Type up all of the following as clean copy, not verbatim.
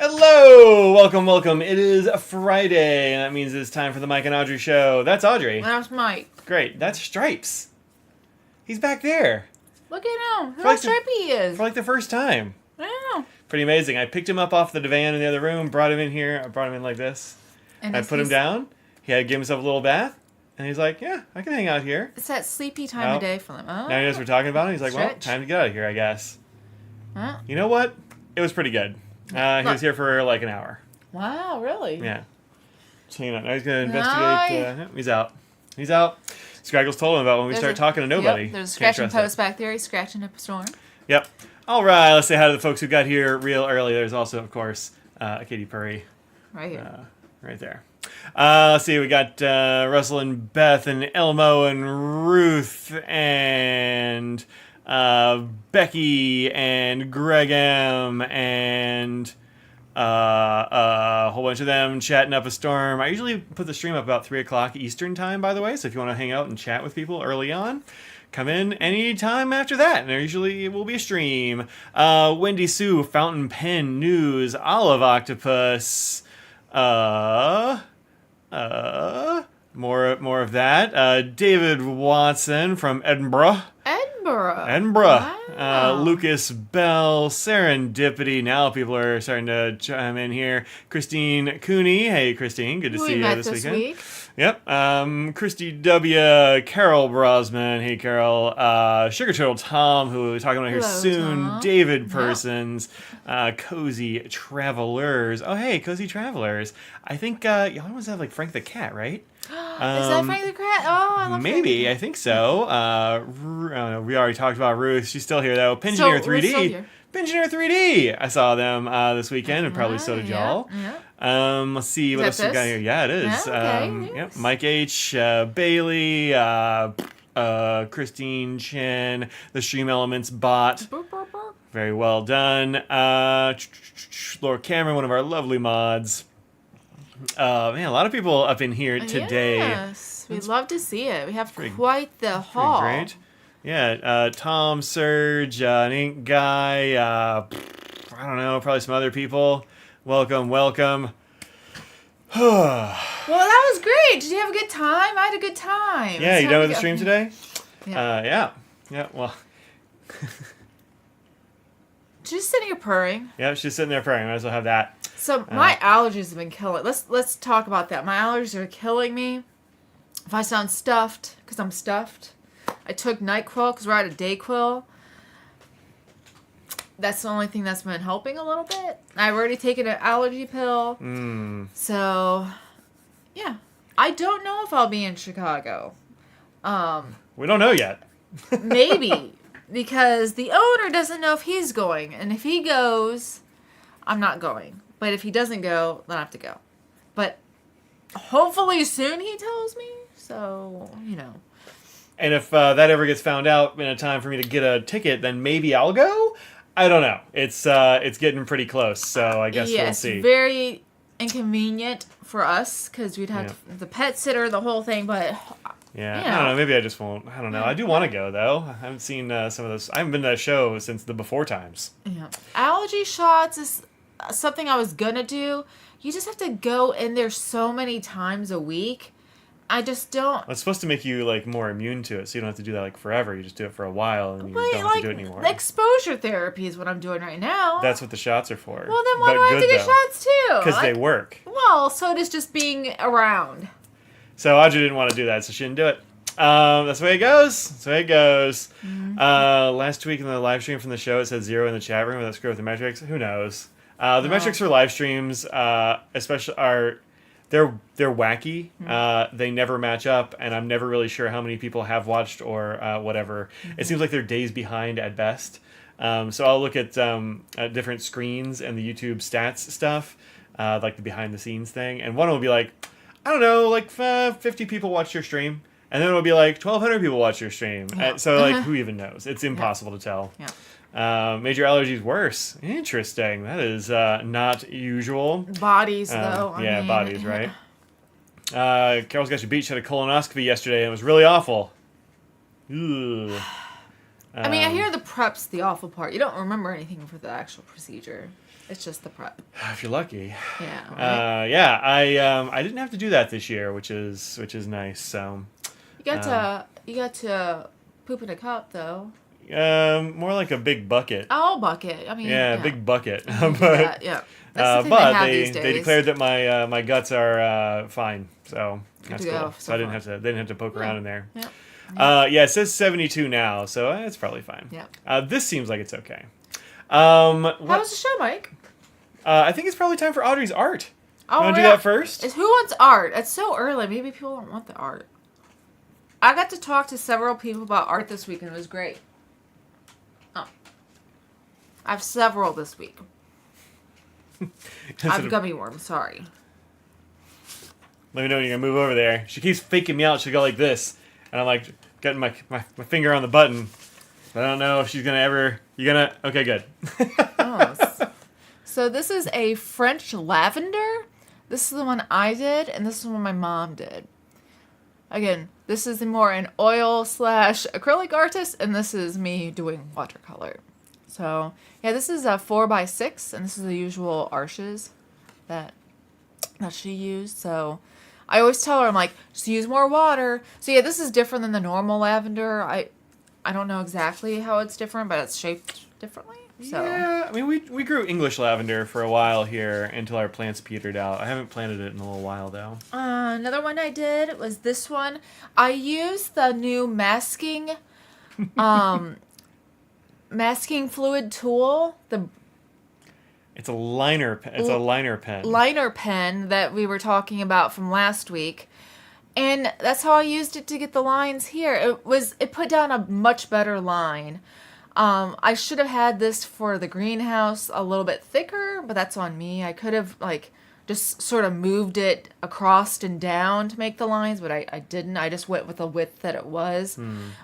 Hello! Welcome. It is a Friday, and that means it's time for the Mike and Audrey show. That's Audrey. That's Mike. Great. That's Stripes. He's back there. Look at him. Look like how stripy he is. For like the first time. I know. Pretty amazing. I picked him up off the divan in the other room, brought him in here. I brought him in like this. And I put him down. He had to give himself a little bath. And he's like, yeah, I can hang out here. It's that sleepy time of day for him. Oh. Now he knows we're talking about it. He's like, well, Stretch. time to get out of here, I guess. Huh? You know what? It was pretty good. He was here for like an hour. Wow, really? Yeah. So, now he's going to investigate. He's out. He's out. Scraggles told him about when we start talking to nobody. Yep, there's a scratching post back there. He's scratching up a storm. Yep. All right. Let's say hi to the folks who got here real early. There's also, of course, Katie Purry. Right here. Right there. Let's see. We got Russell and Beth and Elmo and Ruth and Becky and Greg M. and a whole bunch of them chatting up a storm. I usually put the stream up about 3 o'clock Eastern time, by the way. So if you want to hang out and chat with people early on, come in any time after that. And there usually will be a stream. Wendy Sue, Fountain Pen News, Olive Octopus. More of that. David Watson from Edinburgh. Wow. Lucas Bell, Serendipity. Now people are starting to chime in here. Christine Cooney. Hey, Christine. Good to see you this weekend. Week. Yep. Christy W. Carol Brosman. Hey, Carol. Sugar Turtle Tom, who we'll be talking about here soon. Tom. David Persons. Cozy Travelers. Oh, hey, Cozy Travelers. I think y'all always have like Frank the Cat, right? Is that Frank the Cat? Oh, I love Maybe, I think so. We already talked about Ruth. She's still here, though. Pingineer 3D. Pingineer 3D. I saw them this weekend, and probably so did y'all. Yeah. Let's see what else we got here. Yeah, it is. Yeah, okay, Yep. Mike H. Bailey. Christine Chen. The Stream Elements bot. Very well done. Laura Cameron, one of our lovely mods. Man, a lot of people up in here today. Yes, we'd love to see it. We have quite the haul. Great. Yeah, Tom, Serge, an Ink Guy, I don't know, probably some other people. Welcome. Well, that was great. Did you have a good time? I had a good time. Yeah, you done with the stream today? Yeah. Yeah, well. She's sitting here purring. Yeah, she's sitting there purring. Might as well have that. So my allergies have been killing. Let's talk about that. My allergies are killing me. If I sound stuffed, because I'm stuffed. I took NyQuil because we're out of DayQuil. That's the only thing that's been helping a little bit. I've already taken an allergy pill. So, yeah. I don't know if I'll be in Chicago. We don't know yet. Maybe. Because the owner doesn't know if he's going. And if he goes, I'm not going. But if he doesn't go, then I have to go. But hopefully soon he tells me. So, And if that ever gets found out in a time for me to get a ticket, then maybe I'll go? I don't know. It's getting pretty close, so I guess we'll see. It's very inconvenient for us because we'd have the pet sitter, the whole thing, but... Yeah, I don't know. Maybe I just won't. I don't know. I do want to go, though. I haven't seen some of those. I haven't been to a show since the before times. Yeah. Allergy shots is something I was going to do. You just have to go in there so many times a week. I just don't... Well, it's supposed to make you, more immune to it, so you don't have to do that, forever. You just do it for a while, and you don't have to do it anymore. Exposure therapy is what I'm doing right now. That's what the shots are for. Well, then why do I have to get shots, too? Because they work. Well, so does just being around. So Audrey didn't want to do that, so she didn't do it. That's the way it goes. Last week in the live stream from the show, it said 0 in the chat room. Let's go with the metrics. Who knows? The metrics for live streams, especially, they're wacky. They never match up, and I'm never really sure how many people have watched or whatever. It seems like they're days behind at best. So I'll look at different screens and the YouTube stats stuff, like the behind the scenes thing, and one will be like, I don't know, 50 people watched your stream. And then it'll be 1,200 people watch your stream. Yeah. So, who even knows? It's impossible to tell. Yeah. Major allergies worse. Interesting. That is not usual. Bodies, though. Bodies, right? Carol's got you beat. She had a colonoscopy yesterday, and it was really awful. Ugh. I hear the prep's the awful part. You don't remember anything for the actual procedure. It's just the prep. If you're lucky. Yeah. Right? Yeah. I didn't have to do that this year, which is nice. So. You got to poop in a cup though. More like a big bucket. Oh, bucket. I mean, Yeah, big bucket. You can do but that, yeah. That's the thing but they have they these days. they declared that my guts are fine, so that's to cool. go. So I didn't have to. They didn't have to poke around in there. Yeah. Yeah, it says 72 now, so it's probably fine. Yeah. This seems like it's okay. How was the show, Mike? I think it's probably time for Audrey's art. Oh, Want to do that first? Who wants art? It's so early. Maybe people don't want the art. I got to talk to several people about art this week, and it was great. Oh. I have several this week. I have gummy worms, sorry. Let me know when you're going to move over there. She keeps faking me out. She'll go like this. And I'm like, getting my finger on the button. But I don't know if she's going to ever... You going to... Okay, good. So this is a French lavender. This is the one I did, and this is the one my mom did. Again, this is more an oil / acrylic artist, and this is me doing watercolor. So, yeah, this is a 4x6, and this is the usual arches that she used. So, I always tell her, I'm like, just use more water. So, yeah, this is different than the normal lavender. I don't know exactly how it's different, but it's shaped differently. So. Yeah, I mean, we grew English lavender for a while here until our plants petered out. I haven't planted it in a little while, though. Another one I did was this one. I used the new masking fluid tool. It's a liner pen. It's a liner pen. Liner pen that we were talking about from last week. And that's how I used it to get the lines here. It put down a much better line. I should have had this for the greenhouse a little bit thicker, but that's on me. I could have just sort of moved it across and down to make the lines, but I didn't. I just went with the width that it was.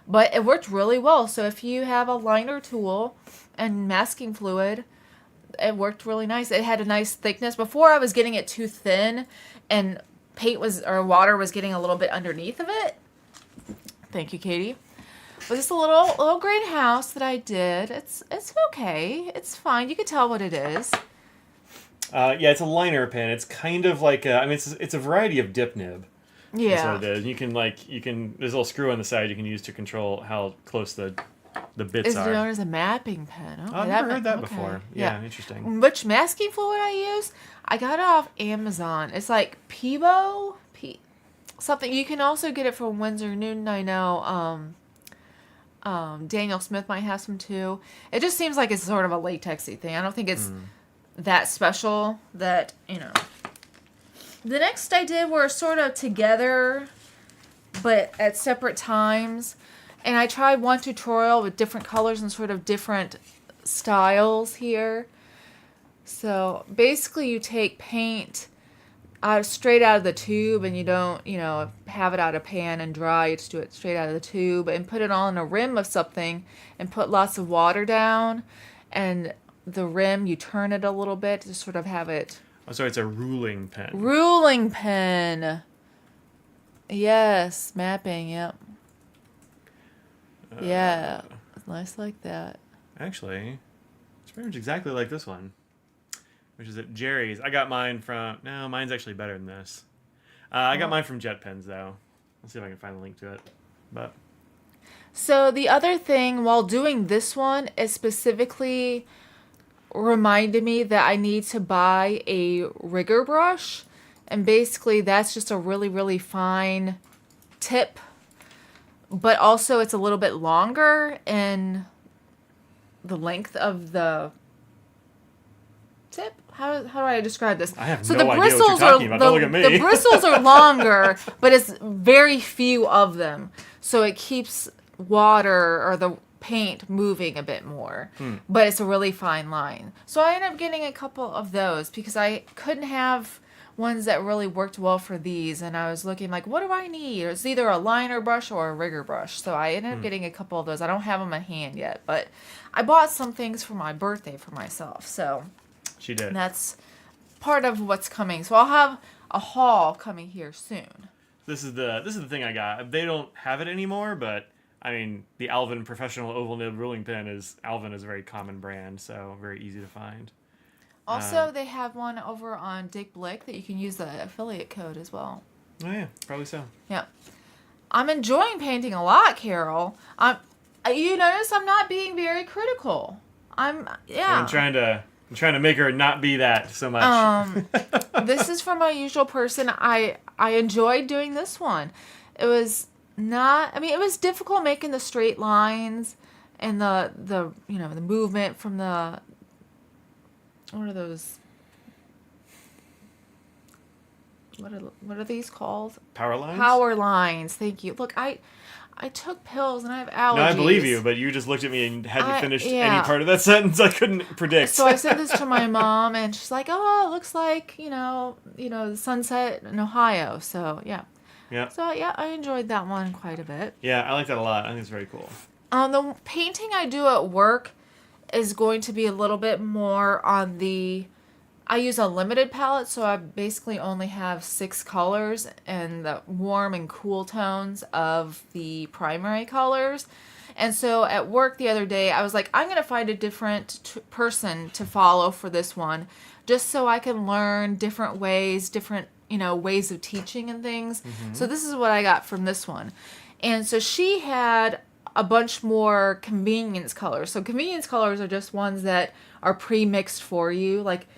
But it worked really well. So if you have a liner tool and masking fluid, it worked really nice. It had a nice thickness. Before I was getting it too thin and water was getting a little bit underneath of it. Thank you, Katie. But this little greenhouse that I did. It's okay. It's fine. You can tell what it is. Yeah, it's a liner pen. It's kind of like it's a variety of dip nib. Yeah. That's what it is. You can there's a little screw on the side you can use to control how close the bits Is are. it known as a mapping pen? Okay, I've never heard that before. Yeah, interesting. Which masking fluid I use? I got it off Amazon. It's like Peebo something. You can also get it from Winsor Newton. I know. Daniel Smith might have some too. It just seems like it's sort of a latexy thing. I don't think it's that special that, The next I did were sort of together, but at separate times. And I tried one tutorial with different colors and sort of different styles here. So basically you take paint straight out of the tube, and you don't, have it out of pan and dry. You just do it straight out of the tube and put it on a rim of something and put lots of water down. And the rim, you turn it a little bit to sort of have it. Oh, so it's a ruling pen. Ruling pen. Yes, mapping, yep. Yeah, it's nice like that. Actually, it's pretty much exactly like this one, which is at Jerry's. I got mine from... No, mine's actually better than this. I got mine from Jet Pens, though. Let's see if I can find a link to it. But So the other thing, while doing this one, it specifically reminded me that I need to buy a rigger brush. And basically, that's just a really, really fine tip. But also, it's a little bit longer in the length of the tip. How do I describe this? I have no idea what you're talking about. Don't look at me. The bristles are longer, but it's very few of them. So it keeps water or the paint moving a bit more. But it's a really fine line. So I ended up getting a couple of those because I couldn't have ones that really worked well for these, and I was looking like, what do I need? It's either a liner brush or a rigger brush. So I ended up getting a couple of those. I don't have them in hand yet, but I bought some things for my birthday for myself. So she did. That's part of what's coming. So I'll have a haul coming here soon. This is the thing I got. They don't have it anymore, but I mean, the Alvin Professional Oval Nib Ruling Pen Alvin is a very common brand, so very easy to find. Also, they have one over on Dick Blick that you can use the affiliate code as well. Oh yeah, probably so. Yeah. I'm enjoying painting a lot, Carol. You notice I'm not being very critical. I'm trying to make her not be that so much. This is for my usual person. I enjoyed doing this one. It was it was difficult making the straight lines and the movement from the, what are those? What are these called? Power lines? Power lines. Thank you. Look, I took pills and I have allergies. No, I believe you, but you just looked at me and hadn't finished any part of that sentence. I couldn't predict. So I sent this to my mom, and she's like, "Oh, it looks like the sunset in Ohio." So yeah. Yeah. So yeah, I enjoyed that one quite a bit. Yeah, I like that a lot. I think it's very cool. The painting I do at work is going to be a little bit more on the. I use a limited palette, so I basically only have 6 colors and the warm and cool tones of the primary colors. And so at work the other day, I was like, I'm going to find a different person to follow for this one, just so I can learn different ways, different ways of teaching and things. Mm-hmm. So this is what I got from this one. And so she had a bunch more convenience colors. So convenience colors are just ones that are pre-mixed for you, like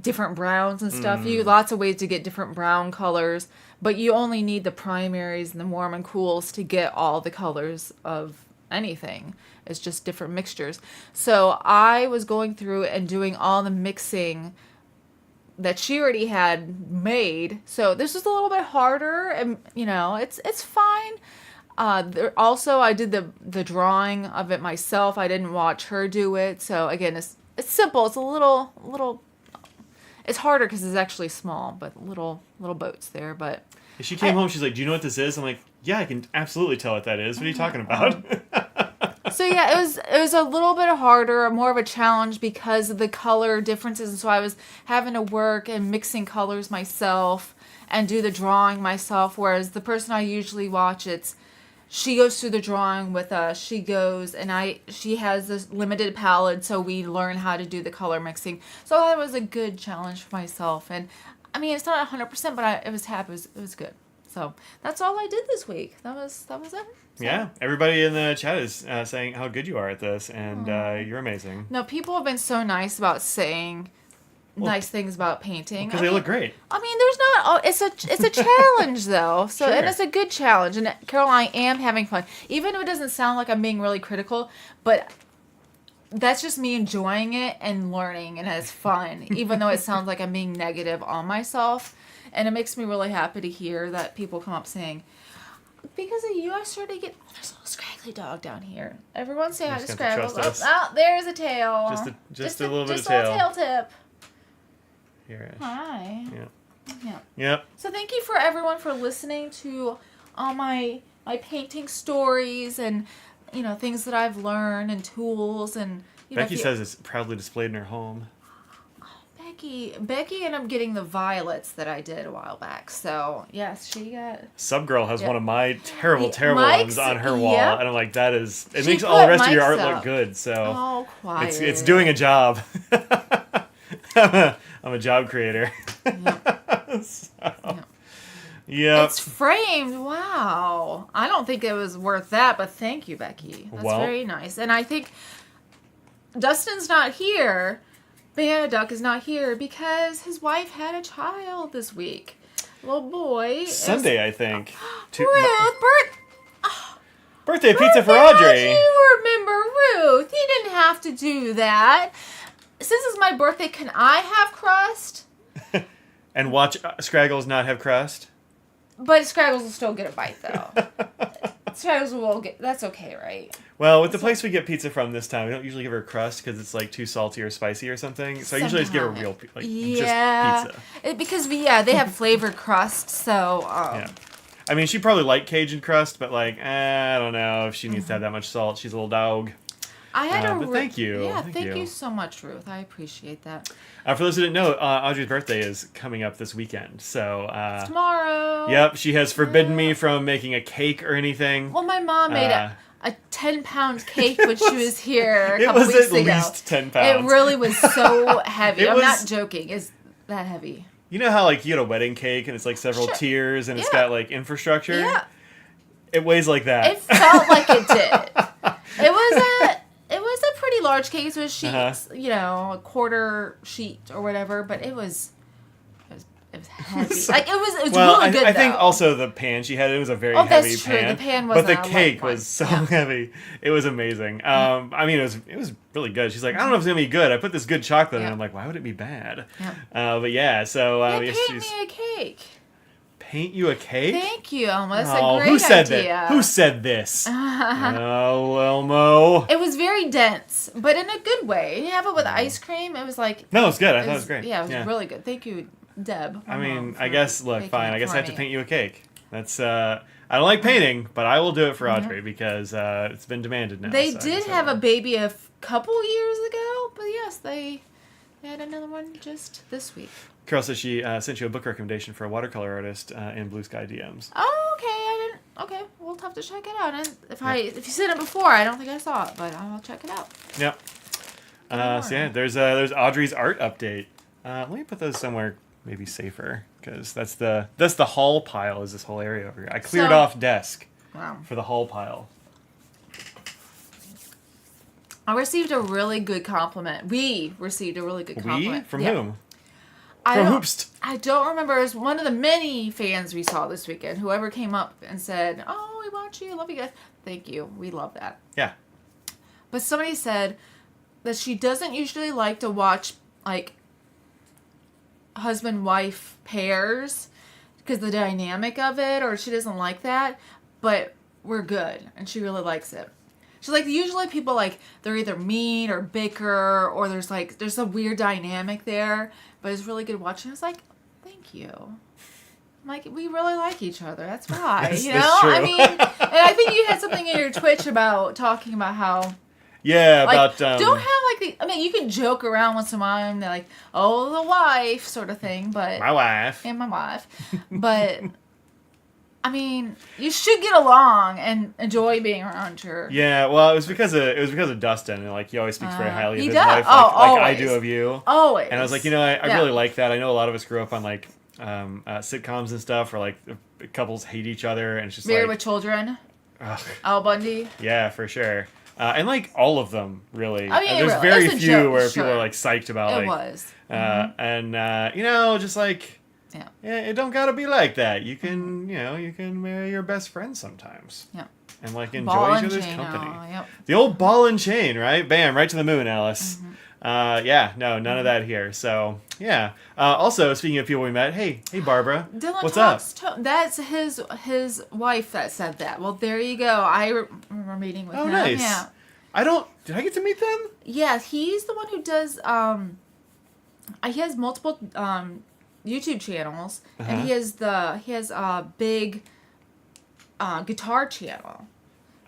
different browns and stuff. You lots of ways to get different brown colors, but you only need the primaries and the warm and cools to get all the colors of anything. It's just different mixtures. So I was going through and doing all the mixing that she already had made. So this was a little bit harder, and it's fine. Also, I did the drawing of it myself. I didn't watch her do it. So again, it's simple. It's a little. It's harder because it's actually small, but little boats there. But she came home. She's like, "Do you know what this is?" I'm like, "Yeah, I can absolutely tell what that is. What are you talking about?" So yeah, it was a little bit harder, more of a challenge because of the color differences, and so I was having to work and mixing colors myself and do the drawing myself. Whereas the person I usually watch, she goes through the drawing with us. She goes and she has this limited palette, so we learn how to do the color mixing. So that was a good challenge for myself, and I mean it's not 100%, but it was happy. It was good. So that's all I did this week. That was it. So. Yeah, everybody in the chat is saying how good you are at this, and you're amazing. No, people have been so nice about saying nice things about painting. Because they look great. I mean, there's not. Oh, it's a challenge though. So Sure. And it's a good challenge. And Carol, I am having fun, even if it doesn't sound like I'm being really critical. But that's just me enjoying it and learning, and it's fun, even though it sounds like I'm being negative on myself. And it makes me really happy to hear that people come up saying, because of you, I started to get. Oh, there's a little scraggly dog down here. Everyone say hi to Scraggle. Oh, there's a tail. Just a little bit of just tail. Just a little tail tip. Here. Hi. Yeah. Yeah. Yep. So thank you for everyone for listening to all my painting stories and things that I've learned and tools and. Becky says it's proudly displayed in her home. Becky ended up getting the violets that I did a while back. So, yes, she got... Subgirl has one of my terrible Mike's, ones on her wall. Yep. And I'm like, it She makes all the rest put of your art Mike's look up. good. So Oh, quiet. it's doing a job. I'm a job creator. Yep. Yep. It's framed. Wow. I don't think it was worth that, but thank you, Becky. That's very nice. And I think Dustin's not here... Banana Duck is not here because his wife had a child this week. Little boy. Sunday, I think. Birthday pizza for Audrey. You remember Ruth. You didn't have to do that. Since it's my birthday, can I have crust? And watch Scraggles not have crust? But Scraggles will still get a bite, though. Scraggles will get... That's okay, right? Well, with the place we get pizza from this time, we don't usually give her crust because it's like too salty or spicy or something. So I usually just give her real, just pizza. Because they have flavored crust, so... Yeah. I mean, she probably liked Cajun crust, but I don't know if she needs to have that much salt. She's a little dog. But thank you. Yeah, thank you so much, Ruth. I appreciate that. For those who didn't know, Audrey's birthday is coming up this weekend. So it's tomorrow. Yep, she has forbidden me from making a cake or anything. Well, my mom made a 10-pound cake when she was here a It couple was weeks at ago. least 10 pounds. It really was so heavy. It I'm was- not joking. It's that heavy. You know how like you get a wedding cake and it's like several Sure. tiers and it's Yeah. got like infrastructure? Yeah. It weighs like that. It felt like it did. It was a pretty large cake. It was sheets, you know, a quarter sheet or whatever, but it was heavy. Like it was well, really good. I think though. also the pan she had, it was a very Oh, heavy that's true. pan. The pan but the wasn't a cake light one. was so Yeah. heavy. It was amazing. I mean, it was really good. She's like, I don't know if it's gonna be good. I put this good chocolate in. Yeah. I'm like, why would it be bad? Yeah. But yeah, so They yes, paint me a cake. paint you a cake. Thank you, Elmo. That's Oh, a great who said idea. that? Who said this? Oh, Elmo. It was very dense, but in a good way. You have it with ice cream. It was like No, it's good. I thought it was great. Yeah, it was really good. Thank you, Deb. I mean, for I guess, look, making fine. it I guess for I have to me. paint you a cake. That's, I don't like painting, but I will do it for Audrey because it's been demanded now. They so I did guess I have a will. baby a couple years ago, but yes, they had another one just this week. Carol says she sent you a book recommendation for a watercolor artist in Blue Sky DMs. Oh, okay. I didn't. Okay, we'll have to check it out. And if you said it before, I don't think I saw it, but I'll check it out. Yep. So yeah, there's Audrey's art update. Let me put those somewhere maybe safer because that's the haul pile. Is this whole area over here? I cleared off desk Wow. for the haul pile. I received a really good compliment. We received a really good compliment. From Yeah. whom? I From don't- Hoopst. I don't remember. It was one of the many fans we saw this weekend. Whoever came up and said, "Oh, we watch you. Love you guys." Thank you. We love that. Yeah. But somebody said that she doesn't usually like to watch like husband-wife pairs because the dynamic of it, or she doesn't like that. But we're good, and she really likes it. She's like, usually people like they're either mean or bicker, or there's a weird dynamic there. But it's really good watching. I was like, thank you. I'm like, we really like each other. That's why, That's- you that's know. true. I mean, and I think you had something in your Twitch about talking about how. Yeah, Like, about don't have like the. I mean, you can joke around once in a while and they're like, "Oh, the wife," sort of thing. But my wife. and my wife, but I mean, you should get along and enjoy being around her. Yeah, well, it was because of Dustin, and like he always speaks very highly of he his does. wife, Oh, like I always. do of you. Always. And I was like, I Yeah. really like that. I know a lot of us grew up on like sitcoms and stuff, where like couples hate each other, and it's just Married like, with Children. ugh, Al Bundy. yeah, for sure. And like all of them, really. I mean, And there's really. very It's a few joke, where sure. people are like psyched about It like, was. and just like. Yeah. Yeah, it don't gotta be like that. You can, you can marry your best friend sometimes. Yeah. And like enjoy Ball each and other's chain. company. Oh, yep. The old ball and chain, right? Bam, right to the moon, Alice. Mm-hmm. Yeah, no, none of that here. So, yeah. Also, speaking of people we met, hey, Barbara. Dylan What's up? talks that's his wife that said that. Well, there you go. I remember meeting with Oh, him. nice. Yeah. Did I get to meet them? Yeah, he's the one who does he has multiple YouTube channels, and he has a big guitar channel.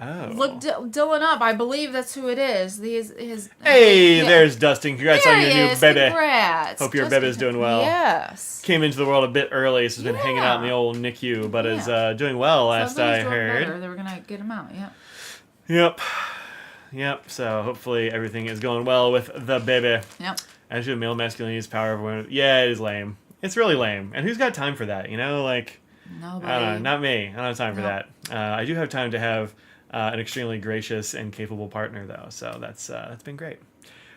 Oh. Look Dylan up. I believe that's who it is. His Hey, yeah. there's Dustin. Congrats There on your he new is. baby. Congrats. Hope your Just baby's because- doing well. Yes. Came into the world a bit early, so has been hanging out in the Yeah. old NICU, but is Yeah. doing well, last Sounds like I he's doing heard. better. They were gonna get him out. Yeah. Yep. So hopefully everything is going well with the baby. Yep. Actually, male masculinity is power of women. Yeah, it is lame. It's really lame. And who's got time for that? Like, Nobody. I don't know, not me. I don't have time for No. that. I do have time to have an extremely gracious and capable partner, though. So that's been great.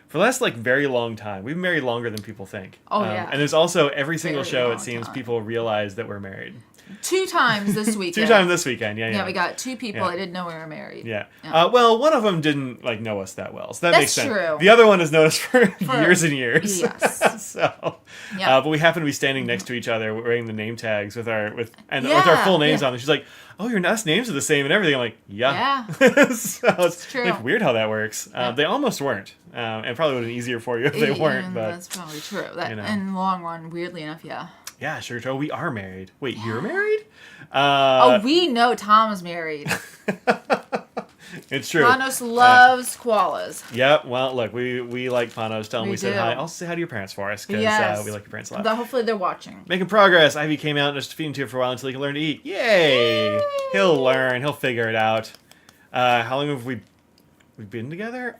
For the last very long time, we've been married longer than people think. Oh, yeah. And there's also every single Very show. It long seems time. people realize that we're married. 2 times this weekend. 2 times this weekend. Yeah. Yeah, we got 2 people Yeah. that didn't know we were married. Yeah. Yeah. Well, one of them didn't know us that well, so that makes That's sense. true. The other one has known us for years and years. Yes. So, Yeah. but we happen to be standing next to each other, wearing the name tags with our with our Yeah, full names yeah. on. And she's like, "Oh, your last names are the same and everything." I'm like, "Yeah." So it's true. weird how that works. Yeah. They almost weren't, and probably would have been easier for you if they weren't. And But that's probably true. That you know. in the long run, weirdly enough, yeah. yeah, sure, Joe. We are married. Wait, you're married? We know Tom's married. It's true. Manos loves koalas. Yep. Well, look, we like Panos. Tell them we said do. hi. Also say hi to your parents for us because Yes. we like your parents a lot. But hopefully they're watching. Making progress. Ivy came out and just feeding to him for a while until he can learn to eat. Yay! He'll learn. He'll figure it out. How long have we been together?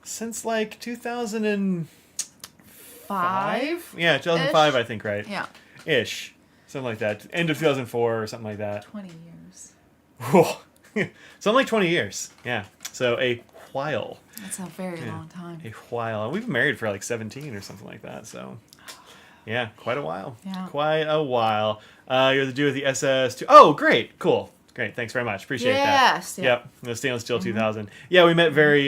Since like 2005. Yeah, 2005, I think, right? Yeah. Ish, something like that. End of 2004 or something like that. 20 years. Whoa. Something like 20 years. Yeah. So a while. That's a very long time. A while. We've been married for like 17 or something like that. So, yeah, quite a while. Yeah. Quite a while. You're the dude with the SS2. Oh, great. Cool. Great. Thanks very much. Appreciate that. Yes. Yep. The Stainless Steel 2000. Yeah, we met very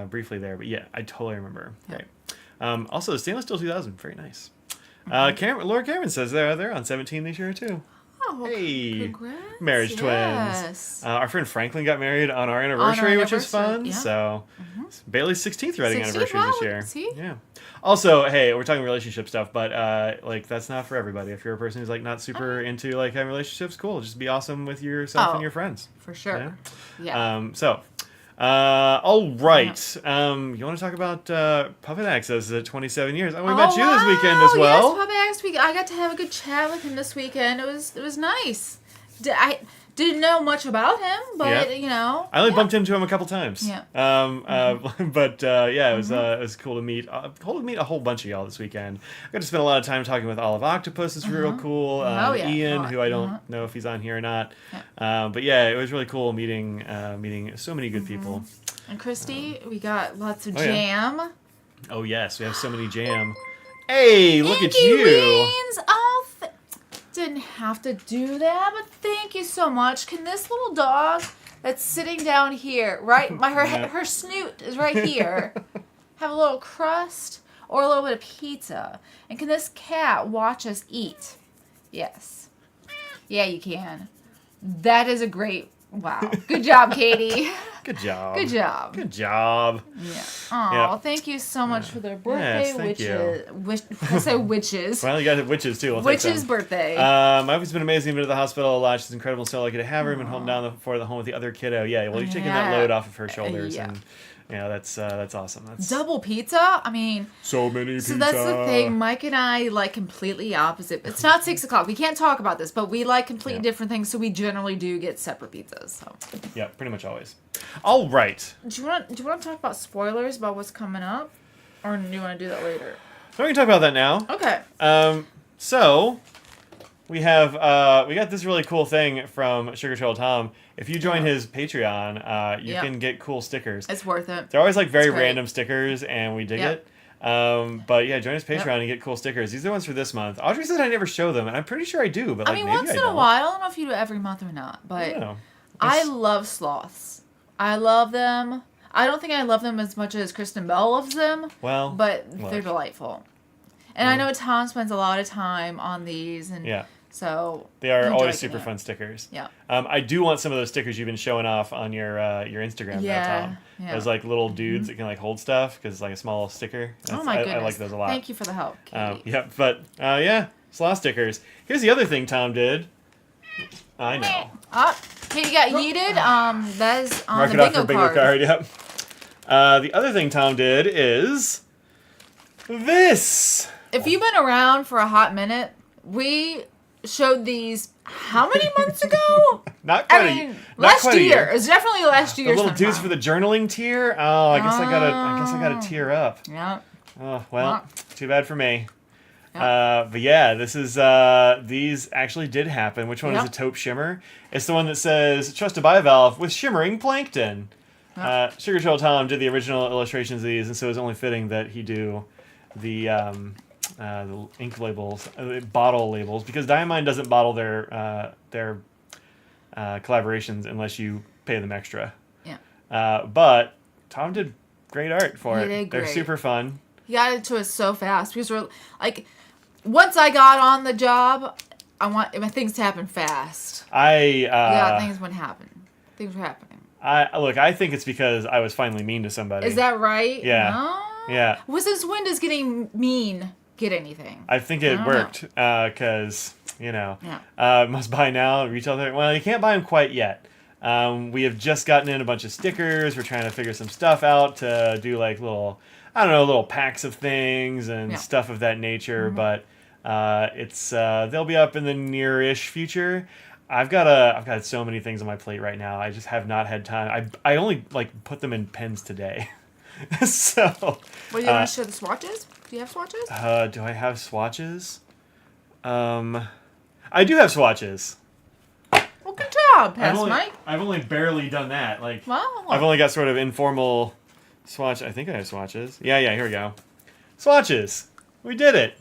briefly there. But yeah, I totally remember. Great. Also, the Stainless Steel 2000. Very nice. Laura Cameron says they're on 17 this year, too. Oh, well, Hey, congrats. marriage Yes. twins. Our friend Franklin got married on our anniversary, which was fun. anniversary, yeah. So Bailey's 16th wedding 16th, anniversary wow, this year. see? Yeah. Also, hey, we're talking relationship stuff, but like that's not for everybody. If you're a person who's like not super into like having relationships, cool. Just be awesome with yourself and your friends. For sure. Yeah. All right. You want to talk about Puppet Access at 27 years? Oh, we met you this weekend as well. Yes, Puppet Access week. I got to have a good chat with him this weekend. It was nice. I didn't know much about him, but you know, I only bumped into him a couple times. Yeah. But it was cool to meet. A whole bunch of y'all this weekend. I got to spend a lot of time talking with Olive Octopus. It's real cool. Ian, who I don't know if he's on here or not. But yeah, it was really cool meeting so many good people. And Christy, we got lots of jam. Yeah. Oh yes, we have so many jam. Hey, look at Inky you. Weens. Oh, didn't have to do that, but thank you so much. Can this little dog that's sitting down here, right? Her snoot is right here. Have a little crust or a little bit of pizza. And can this cat watch us eat? Yes. Yeah, you can. That is a great. Wow. Good job, Katie. Good job. Good job. Good job. Yeah. Oh, thank you so much for their birthday witches. I say witches. Well, you got witches too. Witch's birthday. My wife's been amazing. Been to the hospital a lot. She's incredible. So lucky to have her. Been home for the home with the other kiddo. Yeah. Well, you're taking that load off of her shoulders, and that's awesome. That's double pizza. I mean, so many pizza. So that's the thing. Mike and I like completely opposite. It's not 6 o'clock. We can't talk about this, but we like completely different things. So we generally do get separate pizzas. So. Yeah, pretty much always. All right. Do you want to talk about spoilers about what's coming up, or do you want to do that later? So we can talk about that now. Okay. So we have we got this really cool thing from Sugar Trail Tom. If you join his Patreon, you can get cool stickers. It's worth it. They're always like very random stickers, and we dig it. But yeah, join his Patreon and get cool stickers. These are the ones for this month. Audrey said I never show them, and I'm pretty sure I do. But like, maybe once in a while. I don't know if you do every month or not, but I love sloths. I love them. I don't think I love them as much as Kristen Bell loves them. Well, but they're delightful. And I know Tom spends a lot of time on these, and so they are always super fun stickers. Yeah. I do want some of those stickers you've been showing off on your Instagram now, Tom. Yeah. Those like little dudes that can like hold stuff because it's like a small sticker. Oh my goodness! I like those a lot. Thank you for the help, Katie. Sloth stickers. Here's the other thing Tom did. I know. Katie got yeeted. That is on Mark the it off your bingo card. Yep. The other thing Tom did is this. If you've been around for a hot minute, we showed these how many months ago? last year. It was definitely last year. The little dudes for the journling tier. Oh, I guess I gotta tear up. Yeah. Oh well, too bad for me. But yeah, this is these actually did happen. Which one is the taupe shimmer? It's the one that says trust a bivalve with shimmering plankton. Sugar Trail Tom did the original illustrations of these, and so it's only fitting that he do the ink labels, bottle labels, because Diamine doesn't bottle their collaborations unless you pay them extra. Yeah. But Tom did great art for it. They're super fun. He got it to us so fast because we're like, once I got on the job, I want things to happen fast. Things would happen. Things were happening. I think it's because I was finally mean to somebody. Is that right? Yeah. No? Yeah. Since when does getting mean get anything? I think it worked because must buy now retail. Well, you can't buy them quite yet. We have just gotten in a bunch of stickers. We're trying to figure some stuff out to do like little packs of things and stuff of that nature. Mm-hmm. But they'll be up in the near-ish future. I've got so many things on my plate right now. I just have not had time. I only like put them in pens today. So. What do you want to show the swatches? Do you have swatches? Do I have swatches? I do have swatches. Well, good job, Mike. I've only barely done that. Like, Wow. I've only got sort of informal swatch. I think I have swatches. Yeah, here we go. Swatches. We did it.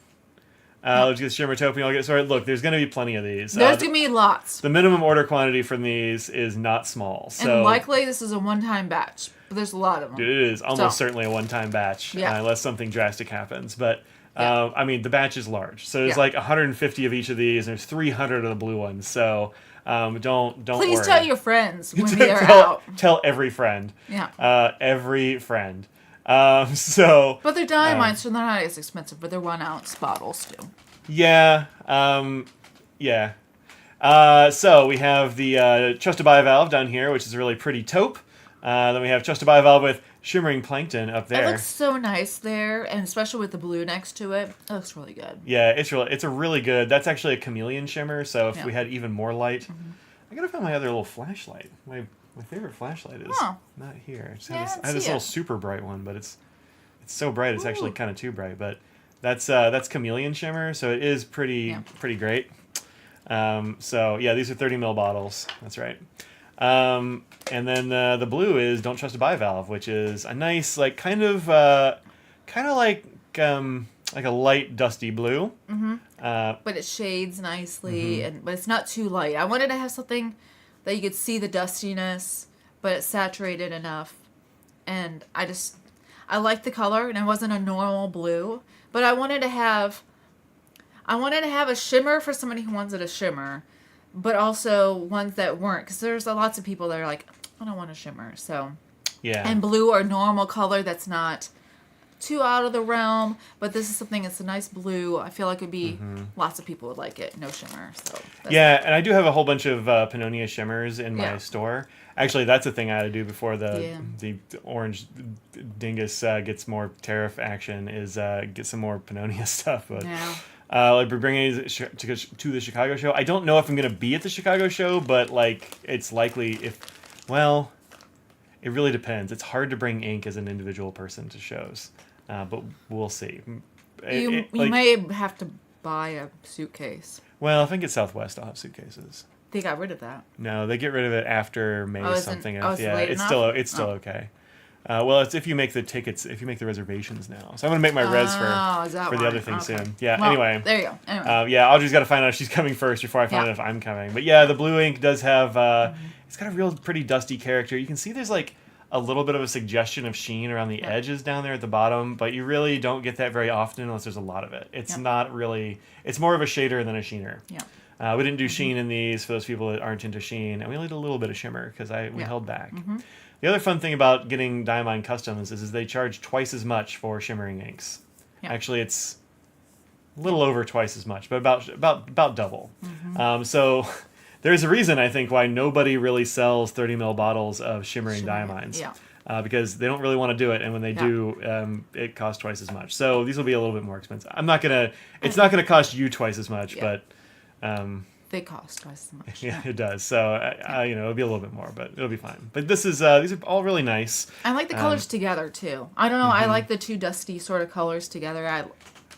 Let's get Shimmertopia. I'll get started. Look, there's going to be plenty of these. There's going to be lots. The minimum order quantity from these is not small. So and likely this is a one-time batch. But there's a lot of them. It is almost certainly a one-time batch. Yeah. Unless something drastic happens. But, I mean, the batch is large. So there's like 150 of each of these. And there's 300 of the blue ones. So don't Please worry. tell your friends when they're out. Tell every friend. Yeah. Every friend. So. But they're diamides, so they're not as expensive. But they're 1 ounce bottles too. Yeah. Yeah. So we have the Trusted Bivalve down here, which is a really pretty taupe. Then we have Trusted Bivalve with Shimmering Plankton up there. It looks so nice there, and especially with the blue next to it. It looks really good. Yeah, it's a really good. That's actually a chameleon shimmer. So if we had even more light, I gotta find my other little flashlight. My favorite flashlight is not here. I have this little super bright one, but it's so bright it's actually kind of too bright. But that's chameleon shimmer, so it is pretty great. So yeah, these are 30 ml bottles. That's right. And then the blue is Don't Trust a Bivalve, which is a nice like kind of like a light dusty blue. But it shades nicely, but it's not too light. I wanted to have something that you could see the dustiness, but it's saturated enough. And I like the color, and it wasn't a normal blue, but I wanted to have a shimmer for somebody who wanted a shimmer, but also ones that weren't, because there's lots of people that are like, I don't want a shimmer. So yeah, and blue or normal color that's not too out of the realm, but this is something that's a nice blue. I feel like it'd be lots of people would like it. No shimmer, so and I do have a whole bunch of Pannonia shimmers in my store. Actually, that's a thing I had to do before the orange dingus gets more tariff action. Is get some more Pannonia stuff, but. Like we're bringing it to the Chicago show. I don't know if I'm going to be at the Chicago show, but like it's likely it really depends. It's hard to bring ink as an individual person to shows, but we'll see. You may have to buy a suitcase. Well, if I get Southwest, I'll have suitcases. They got rid of that. No, they get rid of it after May something. It's still okay. Well, it's if you make the tickets, if you make the reservations now. So I'm going to make my res for the other thing soon. Yeah, well, anyway. There you go. Anyway. Audrey's got to find out if she's coming first before I find out if I'm coming. But yeah, the blue ink does have, it's got a real pretty dusty character. You can see there's like a little bit of a suggestion of sheen around the edges down there at the bottom, but you really don't get that very often unless there's a lot of it. It's not really, it's more of a shader than a sheener. Yeah. We didn't do sheen in these for those people that aren't into sheen, and we only did a little bit of shimmer because we held back. The other fun thing about getting Diamine Customs is they charge twice as much for shimmering inks. Yeah. Actually, it's a little over twice as much, but about double. So there's a reason, I think, why nobody really sells 30 ml bottles of shimmering diamines. Yeah. Because they don't really want to do it, and when they do, it costs twice as much. So these will be a little bit more expensive. It's not gonna cost you twice as much, but they cost twice as much. Yeah, it does. So it'll be a little bit more, but it'll be fine. But these are all really nice. I like the colors together too. I don't know. I like the two dusty sort of colors together.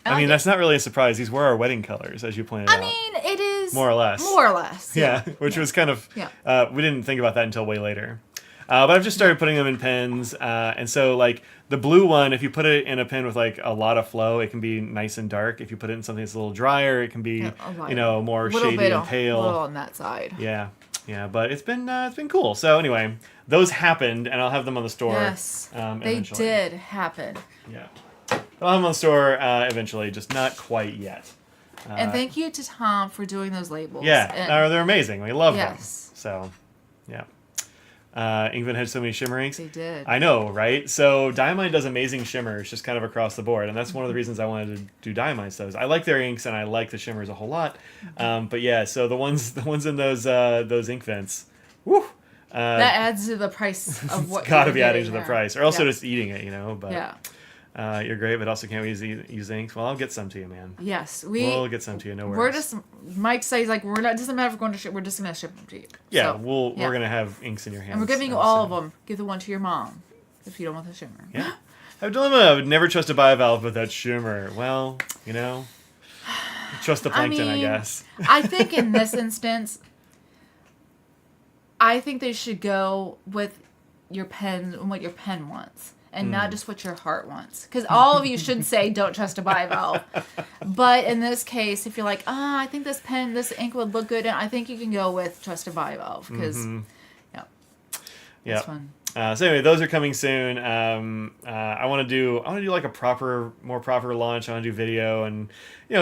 I mean, that's not really a surprise. These were our wedding colors, as you pointed out. I mean, it is more or less. More or less. Yeah, which was kind of. We didn't think about that until way later. But I've just started putting them in pens, and so like the blue one, if you put it in a pen with like a lot of flow, it can be nice and dark. If you put it in something that's a little drier, it can be more shady and pale. A little on that side. Yeah, but it's been cool. So anyway, those happened, and I'll have them on the store. Yes, they did happen. Yeah, I'll have them on the store eventually, just not quite yet. And thank you to Tom for doing those labels. Yeah, they're amazing. We love them. So, yeah. Inkdependence had so many shimmer inks. They did. I know, right? So Diamine does amazing shimmers just kind of across the board, and that's one of the reasons I wanted to do Diamine stuff. I like their inks and I like the shimmers a whole lot. But yeah, so the ones in those ink vents, woo. That adds to the price of what. It's got to be adding to the price, or else they're just eating it, But You're great, but also can't use inks. Well, I'll get some to you, man. Yes, we'll get some to you. No worries. We're just Mike says like we're not. Doesn't matter if we're going to ship. We're just gonna ship them to you. Yeah, we're gonna have inks in your hands. And we're giving you all of them. Give the one to your mom if you don't want the shimmer. Yeah. I have a dilemma. I would never trust a bivalve with that shimmer. Well, trust the plankton, I guess. I think in this instance, I think they should go with your pen and what your pen wants. And not just what your heart wants. Because all of you should say, don't trust a bivalve. But in this case, if you're like, I think this ink would look good, and I think you can go with trust a bivalve. Because, it's fun. So anyway, those are coming soon. I want to do like a more proper launch. I want to do video and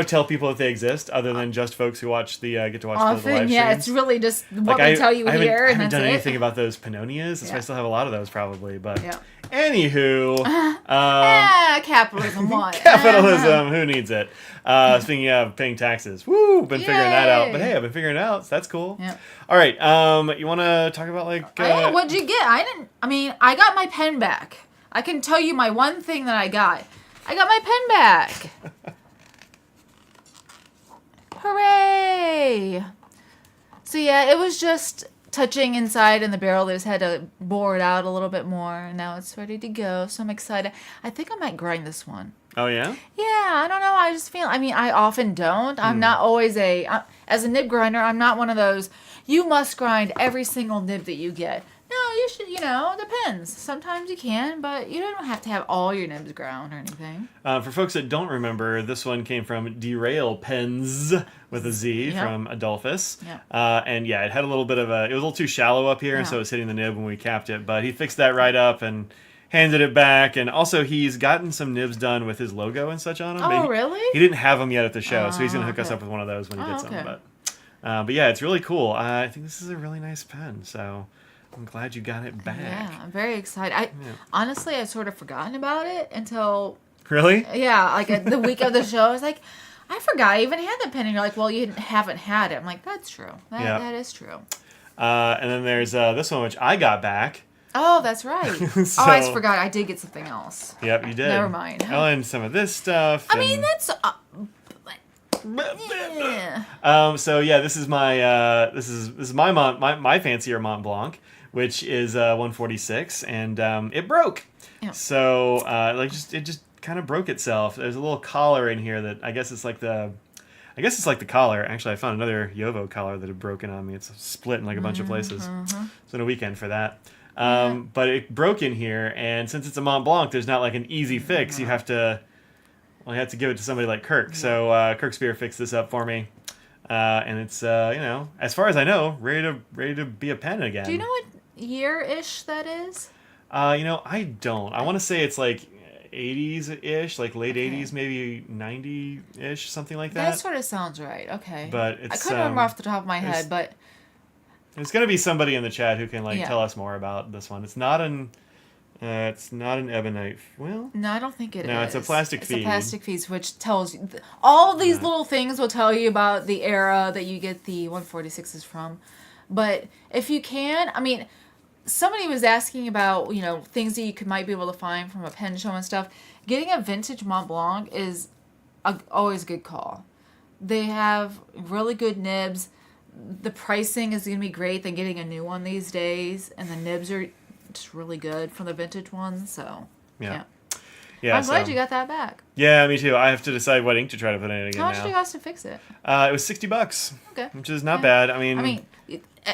tell people that they exist, other than just folks who watch get to watch the live streams. Yeah, it's really just what we tell you here. I haven't done anything about those Pannonias. That's why I still have a lot of those probably. But anywho, capitalism. What? Capitalism. Who needs it? Speaking of paying taxes, been figuring that out. But hey, I've been figuring it out. So that's cool. Yeah. All right. You want to talk about what'd you get? I got my pen back. I can tell you my one thing that I got. I got my pen back. Hooray! So yeah, it was just touching inside in the barrel. They just had to bore it out a little bit more, and now it's ready to go. So I'm excited. I think I might grind this one. Oh yeah? Yeah, I don't know. I just feel. I often don't. I'm not always as a nib grinder. I'm not one of those. You must grind every single nib that you get. No, you should, it depends. Sometimes you can, but you don't have to have all your nibs ground or anything. For folks that don't remember, this one came from Derail Pens with a Z from Adolphus. Yep. And yeah, it had a little bit of it was a little too shallow up here, and so it was hitting the nib when we capped it. But he fixed that right up and handed it back. And also, he's gotten some nibs done with his logo and such on them. Oh, really? He didn't have them yet at the show, so he's going to hook us up with one of those when he gets them. But yeah, it's really cool. I think this is a really nice pen, so I'm glad you got it back. Yeah, I'm very excited. Honestly, I'd sort of forgotten about it until... Really? Yeah, like the week of the show, I was like, I forgot I even had the pen. And you're like, well, you haven't had it. I'm like, that's true. That is true. And then there's this one, which I got back. Oh, that's right. I just forgot. I did get something else. Yep, you did. Never mind. Oh, and some of this stuff. That's... So yeah, this is my this is my fancier Mont Blanc, which is 146, and it broke. Yeah. So it just kind of broke itself. There's a little collar in here that I guess it's like the collar. Actually, I found another Yovo collar that had broken on me. It's split in like a bunch of places. So in a weekend for that. But it broke in here, and since it's a Mont Blanc, there's not like an easy fix. You have to give it to somebody like Kirk. So Kirk Spear fixed this up for me, and it's as far as I know, ready to be a pen again. Do you know what year-ish that is? I don't. I want to say it's like 80s-ish, like late 80s, maybe 90-ish, something like that. That sort of sounds right. Okay. But it's, I couldn't remember off the top of my head, but there's going to be somebody in the chat who can tell us more about this one. It's not an ebonite. Well, no, I don't think it is. No, it's a plastic feed. It's a plastic feed, which tells you all of these little things will tell you about the era that you get the 146s from. But if you can, somebody was asking about things that you might be able to find from a pen show and stuff. Getting a vintage Mont Blanc is always a good call. They have really good nibs. The pricing is going to be great than getting a new one these days, and the nibs are just really good from the vintage ones. So yeah. I'm glad you got that back. Yeah, me too. I have to decide what ink to try to put in it again. How much did it cost to fix it? It was $60. Okay, which is not bad.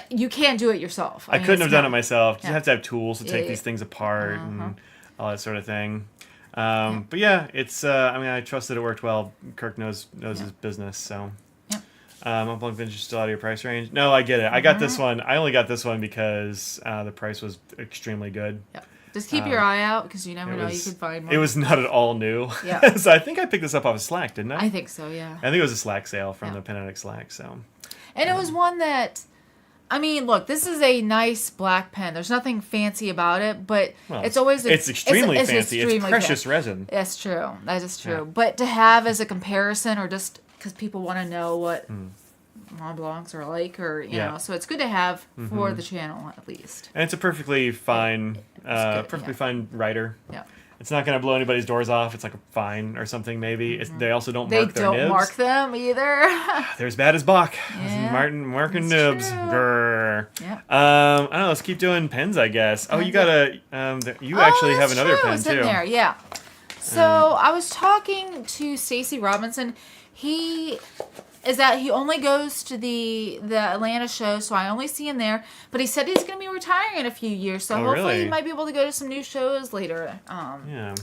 You can't do it yourself. I couldn't have done it myself. You have to have tools to take these things apart and all that sort of thing. But yeah, it's. I trust that it worked well. Kirk knows his business, so. Mont Blanc Vintage still out of your price range? No, I get it. I got this one. I only got this one because the price was extremely good. Yep. Just keep your eye out because you never know. You could find more. It was not at all new. Yeah. So I think I picked this up off of Slack, didn't I? I think so, yeah. I think it was a Slack sale from the Penetic Slack. So. And it was one that, look, this is a nice black pen. There's nothing fancy about it, but it's always... It's extremely fancy. It's precious resin. That's true. That is true. Yeah. But to have as a comparison or just... because people want to know what Mont Blancs are like, or so it's good to have for the channel at least. And it's a perfectly fine, fine writer. Yeah. It's not going to blow anybody's doors off. It's like a fine or something, maybe. They also don't They mark their nibs. don't mark them either. They're as bad as Bach. Yeah, Marking that's nibs. true. Grr. Yeah. I don't know. Let's keep doing pens, I guess. Oh, you got a... you actually have another pen, it's too. in there, yeah. So I was talking to Stacey Robinson. He only goes to the Atlanta show, so I only see him there. But he said he's going to be retiring in a few years, so hopefully really? he might be able to go to some new shows later. Yeah.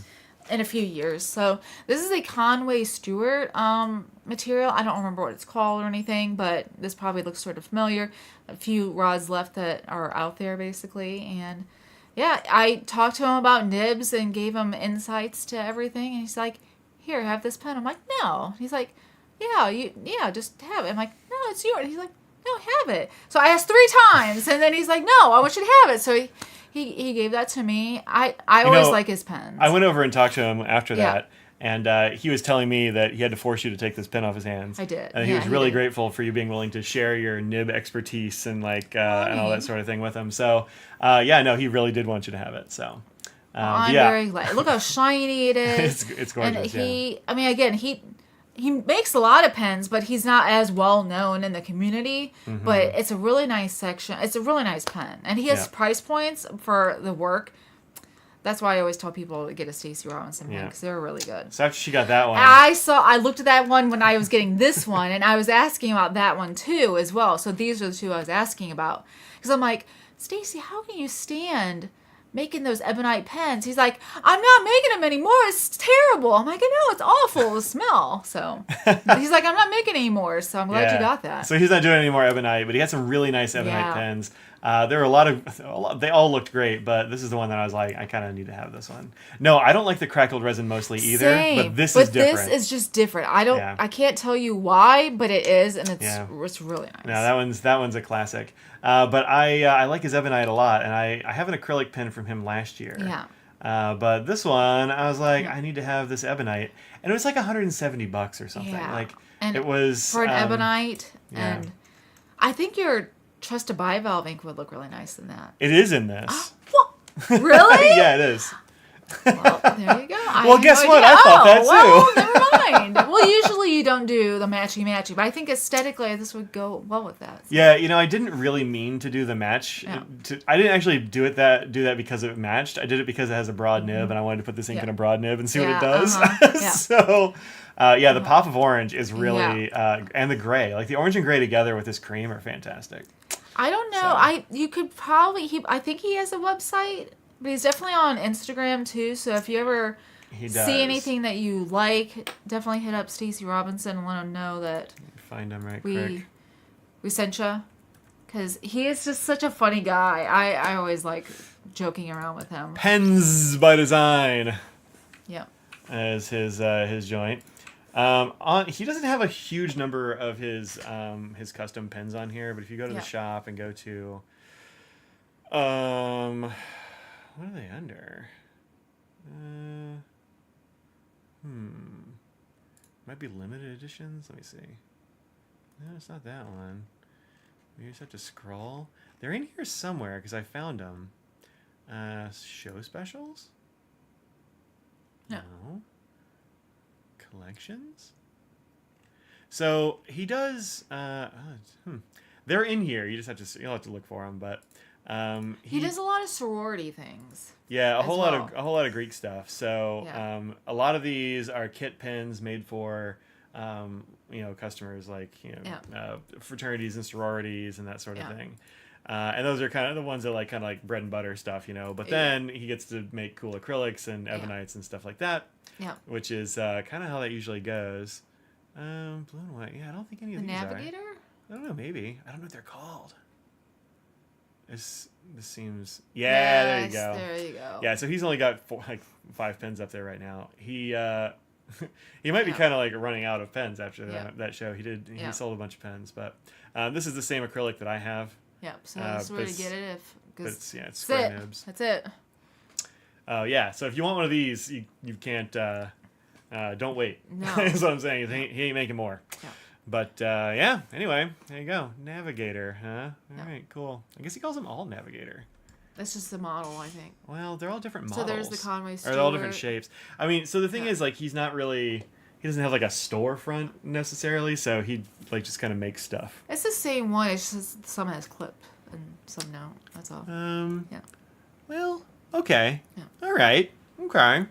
In a few years. So this is a Conway Stewart material. I don't remember what it's called or anything, but this probably looks sort of familiar. A few rods left that are out there, basically, and. Yeah, I talked to him about nibs and gave him insights to everything, and he's like, "Here, have this pen." I'm like, "No." He's like, "Yeah, just have it." I'm like, "No, it's yours." He's like, "No, have it." So I asked 3 times, and then he's like, "No, I want you to have it." So he gave that to me. I always like his pens. I went over and talked to him after Yeah. that, and he was telling me that he had to force you to take this pen off his hands. I did. And he Yeah, was he really did. grateful for you being willing to share your nib expertise and and all that sort of thing with him. So, he really did want you to have it. So, I'm very glad. Look how shiny it is. it's gorgeous. And he makes a lot of pens, but he's not as well known in the community. Mm-hmm. But it's a really nice section. It's a really nice pen, and he has price points for the work. That's why I always tell people to get a Stacey Robinson pen because they're really good. So after she got that one, I looked at that one when I was getting this one, and I was asking about that one too as well. So these are the 2 I was asking about because I'm like, Stacey, how can you stand making those ebonite pens? He's like, I'm not making them anymore. It's terrible. I'm like, I know, it's awful to smell. So he's like, I'm not making any more. So I'm glad you got that. So he's not doing any more ebonite, but he had some really nice ebonite pens. There were a lot. They all looked great, but this is the one that I was like, I kind of need to have this one. No, I don't like the crackled resin mostly either. Same. But this is different. This is just different. I can't tell you why, but it is, and it's really nice. No, that one's a classic. But I like his ebonite a lot, and I have an acrylic pen from him last year. Yeah. But this one, I was like, I need to have this ebonite, and it was like $170 or something. Yeah. Like and it was for an ebonite, yeah. and I think your Trust to Bivalve ink would look really nice in that. It is in this. What? Really? Yeah, it is. Well, there you go. Well, guess what? I thought that too. Well, never mind. Well, usually you don't do the matchy, but I think aesthetically this would go well with that. So. Yeah, I didn't really mean to do the match. Yeah. I didn't actually do that because it matched. I did it because it has a broad nib, and I wanted to put this ink in a broad nib and see what it does. Yeah. So, the pop of orange is really, and the gray, like the orange and gray together with this cream are fantastic. I don't know. So. You could probably. I think he has a website, but he's definitely on Instagram too. So if you ever see anything that you like, definitely hit up Stacey Robinson and let him know that find him quick. We sent you, because he is just such a funny guy. I always like joking around with him. Pens by Design. Yep. As his joint. He doesn't have a huge number of his custom pens on here, but if you go to the shop and go to what are they under? Might be limited editions. Let me see. No, it's not that one. You just have to scroll. They're in here somewhere because I found them. Show specials? No. Collections? So he does. They're in here. You'll have to look for them, but he does a lot of sorority things. Yeah, a whole lot of Greek stuff. So a lot of these are kit pens made for customers like fraternities and sororities and that sort of thing. And those are kind of the ones that kind of like bread and butter stuff, But then he gets to make cool acrylics and ebonites and stuff like that. Yeah. Which is kind of how that usually goes. Blue and white. Yeah, I don't think any of these Navigator? I don't know. Maybe. I don't know what they're called. This seems. Yeah, yes, there you go. There you go. Yeah, so he's only got 5 pens up there right now. He he might be kind of like running out of pens after that show. He sold a bunch of pens, but this is the same acrylic that I have. Yep. So that's where to get it it's square nibs. That's it. Oh yeah. So if you want one of these, you can't. Don't wait. No. That's what I'm saying. He ain't making more. Yeah. But anyway, there you go. Navigator, huh? All right, cool. I guess he calls them all Navigator. That's just the model, I think. Well, they're all different models. So there's the Conway Or Stewart. they're all different shapes. I mean, so the thing is, like, he's not really... He doesn't have, like, a storefront, necessarily, so he, like, just kind of makes stuff. It's the same one. It's just some has clip and some don't. That's all. Yeah. Well, okay. Yeah. All right. Okay.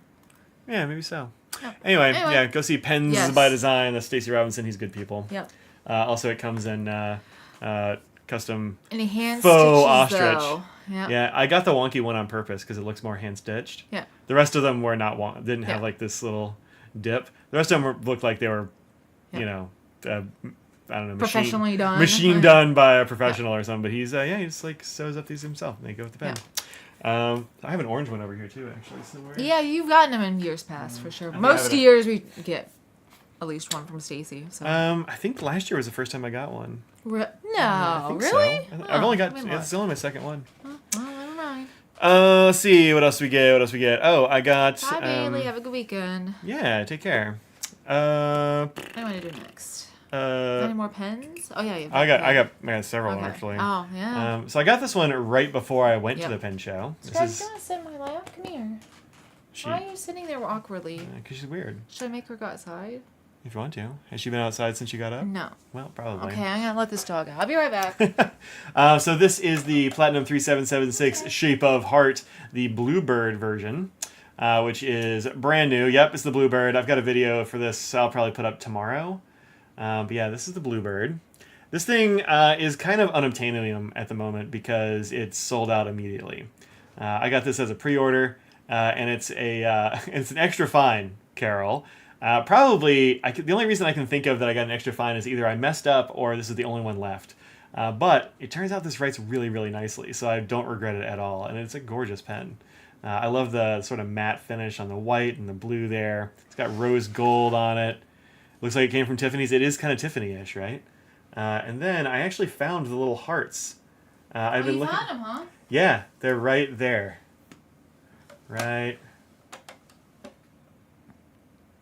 Yeah, maybe so. Yeah. Anyway, yeah, go see Pens Yes. by Design. That's Stacey Robinson. He's good people. Yep. Also, it comes in custom And he hand faux stitches, ostrich. though. Yeah. Yeah, I got the wonky one on purpose because it looks more hand stitched. Yeah. The rest of them were not didn't have Yeah. like this little dip. The rest of them looked like they were, Yeah. you know, I don't know, Professionally done. machine done by a professional or something. But he just like sews up these himself and they go with the pen. Yeah. I have an orange one over here too, actually, somewhere. Yeah, you've gotten them in years past for sure. I Most have it. years we get at least one from Stacy. So. I think last year was the first time I got one. No, I think really? so. I've only got. let me look. It's only my second one. Well, never mind. Let's see what else we get. Oh, I got. Bye, Bailey. Have a good weekend. Yeah, take care. What do I want to do next? Any more pens? Oh yeah, you have I got several okay. actually. Oh yeah. So I got this one right before I went to Yep. the pen show. Scrub, you want to sit in my lap? Come here. She Why are you sitting there awkwardly? because she's weird. Should I make her go outside? If you want to. Has she been outside since you got up? No. Well, probably. Okay, I'm gonna let this dog out. I'll be right back. So this is the Platinum 3776 Shape of Heart, the Bluebird version, which is brand new. Yep, it's the Bluebird. I've got a video for this I'll probably put up tomorrow. But yeah, this is the Bluebird. This thing is kind of unobtainium at the moment because it's sold out immediately. I got this as a pre-order, and it's it's an extra fine, Carol. Probably, the only reason I can think of that I got an extra fine is either I messed up or this is the only one left. But it turns out this writes really, really nicely, so I don't regret it at all. And it's a gorgeous pen. I love the sort of matte finish on the white and the blue there. It's got rose gold on it. Looks like it came from Tiffany's. It is kind of Tiffany-ish, right? And then I actually found the little hearts. I've been looking. Found them, huh? Yeah, they're right there. Right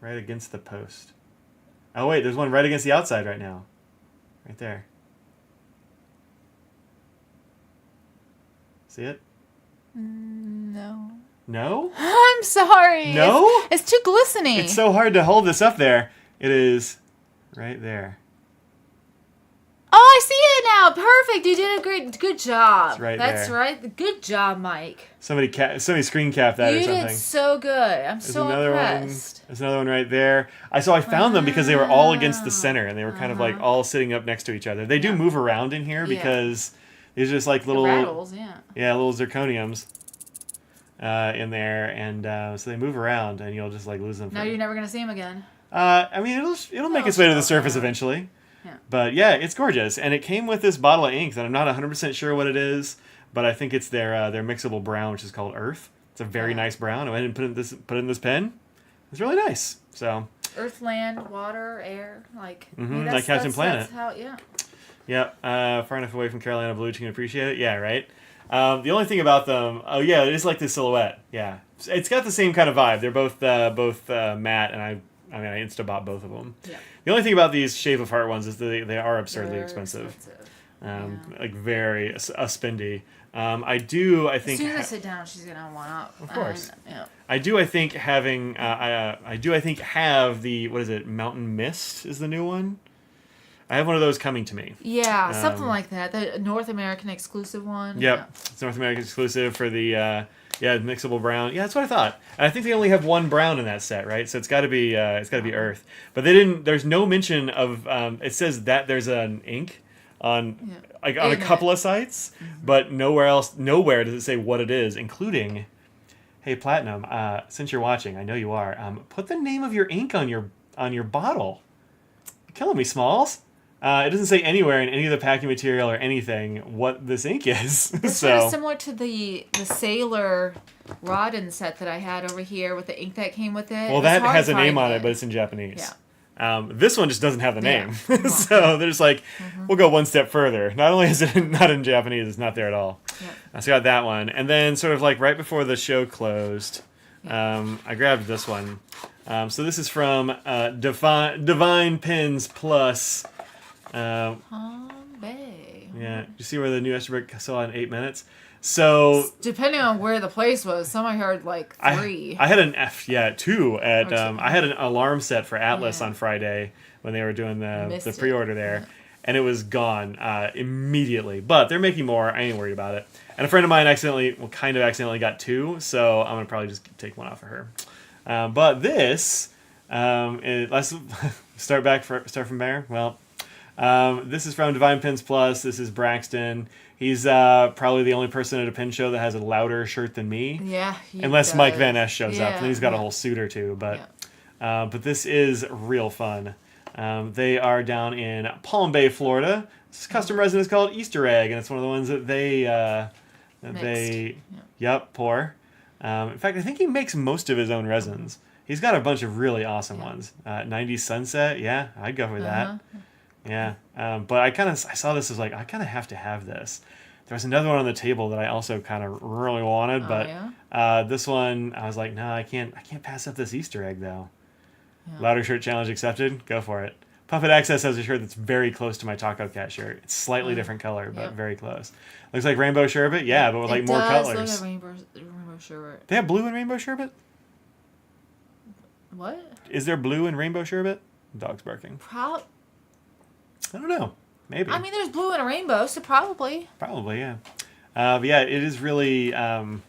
against the post. Oh wait, there's one right against the outside right now. Right there. See it? No. No? I'm sorry. No? It's too glistening. It's so hard to hold this up there. It is right there. Oh, I see it now. Perfect. You did a good job. It's right That's there. right. Good job, Mike. Somebody screen capped that You or something. did so good. I'm so impressed. There's another one right there. I found them because they were all against the center and they were kind of like all sitting up next to each other. They do move around in here because these are just like little rattles, yeah. Yeah, little zirconiums in there, and so they move around and you'll just like lose them. Now you're never gonna see them again. I mean, it'll make its way to the surface eventually. Yeah. But yeah, it's gorgeous, and it came with this bottle of ink that I'm not 100% sure what it is, but I think it's their mixable brown, which is called Earth. It's a very nice brown. I went and put it in this pen. It's really nice. So. Earth, land, water, air, like like Captain Planet. That's how, yeah. Yep. Far enough away from Carolina Blue, you can appreciate it. Yeah, right. The only thing about them, it is like the silhouette. Yeah, it's got the same kind of vibe. They're both matte, and I insta bought both of them. Yeah. The only thing about these Shape of Heart ones is they are absurdly expensive. Like very spendy. I think. As soon as I sit down, she's gonna want up. Of course. Yeah. I think have the what is it? Mountain Mist is the new one. I have one of those coming to me. Yeah, something like that. The North American exclusive one. Yep, Yeah. it's North American exclusive for the mixable brown. Yeah, that's what I thought. And I think they only have one brown in that set, right? So it's got to be Earth. But they didn't. There's no mention of. It says that there's an ink on on a couple of sites, but nowhere does it say what it is, including. Hey Platinum, since you're watching, I know you are. Put the name of your ink on your bottle. You're killing me, Smalls. It doesn't say anywhere in any of the packing material or anything what this ink is. It's so sort of similar to the Sailor Rodden set that I had over here with the ink that came with it. well, that has a name on it, but it's in Japanese. Yeah. This one just doesn't have the name. So they're just like, we'll go one step further. Not only is it not in Japanese, it's not there at all. Yep. So I got that one. And then sort of like right before the show closed, I grabbed this one. So this is from Divine Pens Plus. Bay. Yeah. You see where the new Esterbrook sold out in 8 minutes? So depending on where the place was, some I heard like 3. I had an two at Or 2. I had an alarm set for Atlas Yeah. on Friday when they were doing the Missed it. pre-order there, Yeah. and it was gone immediately. But they're making more. I ain't worried about it. And a friend of mine kind of accidentally got 2, so I'm gonna probably just take one off of her. But this, let's start from there. Well, this is from Divine Pins Plus. This is Braxton. He's probably the only person at a pin show that has a louder shirt than me. Yeah. Unless Mike Van Ness shows up, Yeah. then he's got a whole suit or two. But this is real fun. They are down in Palm Bay, Florida. This custom resin is called Easter Egg, and it's one of the ones that pour. In fact, I think he makes most of his own resins. He's got a bunch of really awesome ones. 90s Sunset, yeah, I'd go for that. Yeah, but I saw this as like, I kind of have to have this. There was another one on the table that I also kind of really wanted, but this one I was like, no, I can't pass up this Easter egg though. Yeah. Louder shirt challenge accepted. Go for it. Puppet Access has a shirt that's very close to my Taco Cat shirt. It's slightly different color, but very close. Looks like Rainbow Sherbet, yeah, but with like more colors. Look at Rainbow Sherbet. They have blue in Rainbow Sherbet? What? Is there blue in Rainbow Sherbet? Dog's barking. I don't know. Maybe. I mean, there's blue and a rainbow, so probably. Probably, yeah. But yeah, it is really, it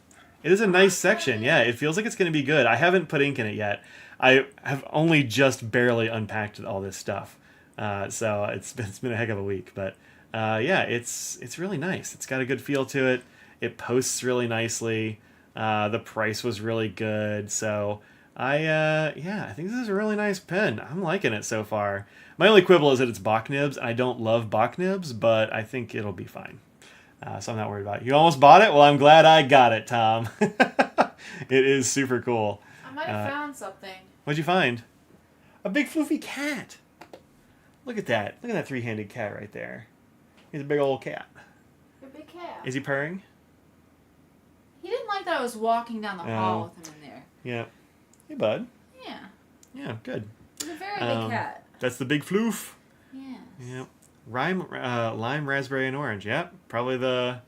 is a nice section. Yeah, it feels like it's going to be good. I haven't put ink in it yet. I have only just barely unpacked all this stuff. So it's been a heck of a week. But yeah, it's really nice. It's got a good feel to it. It posts really nicely. The price was really good. So I think this is a really nice pen. I'm liking it so far. My only quibble is that it's Bach nibs. I don't love Bach nibs, but I think it'll be fine. So I'm not worried about it. You almost bought it? Well, I'm glad I got it, Tom. It is super cool. I might have found something. What'd you find? A big floofy cat. Look at that. Look at that 3-handed cat right there. He's a big old cat. A big cat. Is he purring? He didn't like that I was walking down the hall with him in there. Yeah. Hey, bud. Yeah. Yeah, good. He's a very big cat. That's the big floof. Yes. Yep. Lime, raspberry, and orange. Yep. Probably the.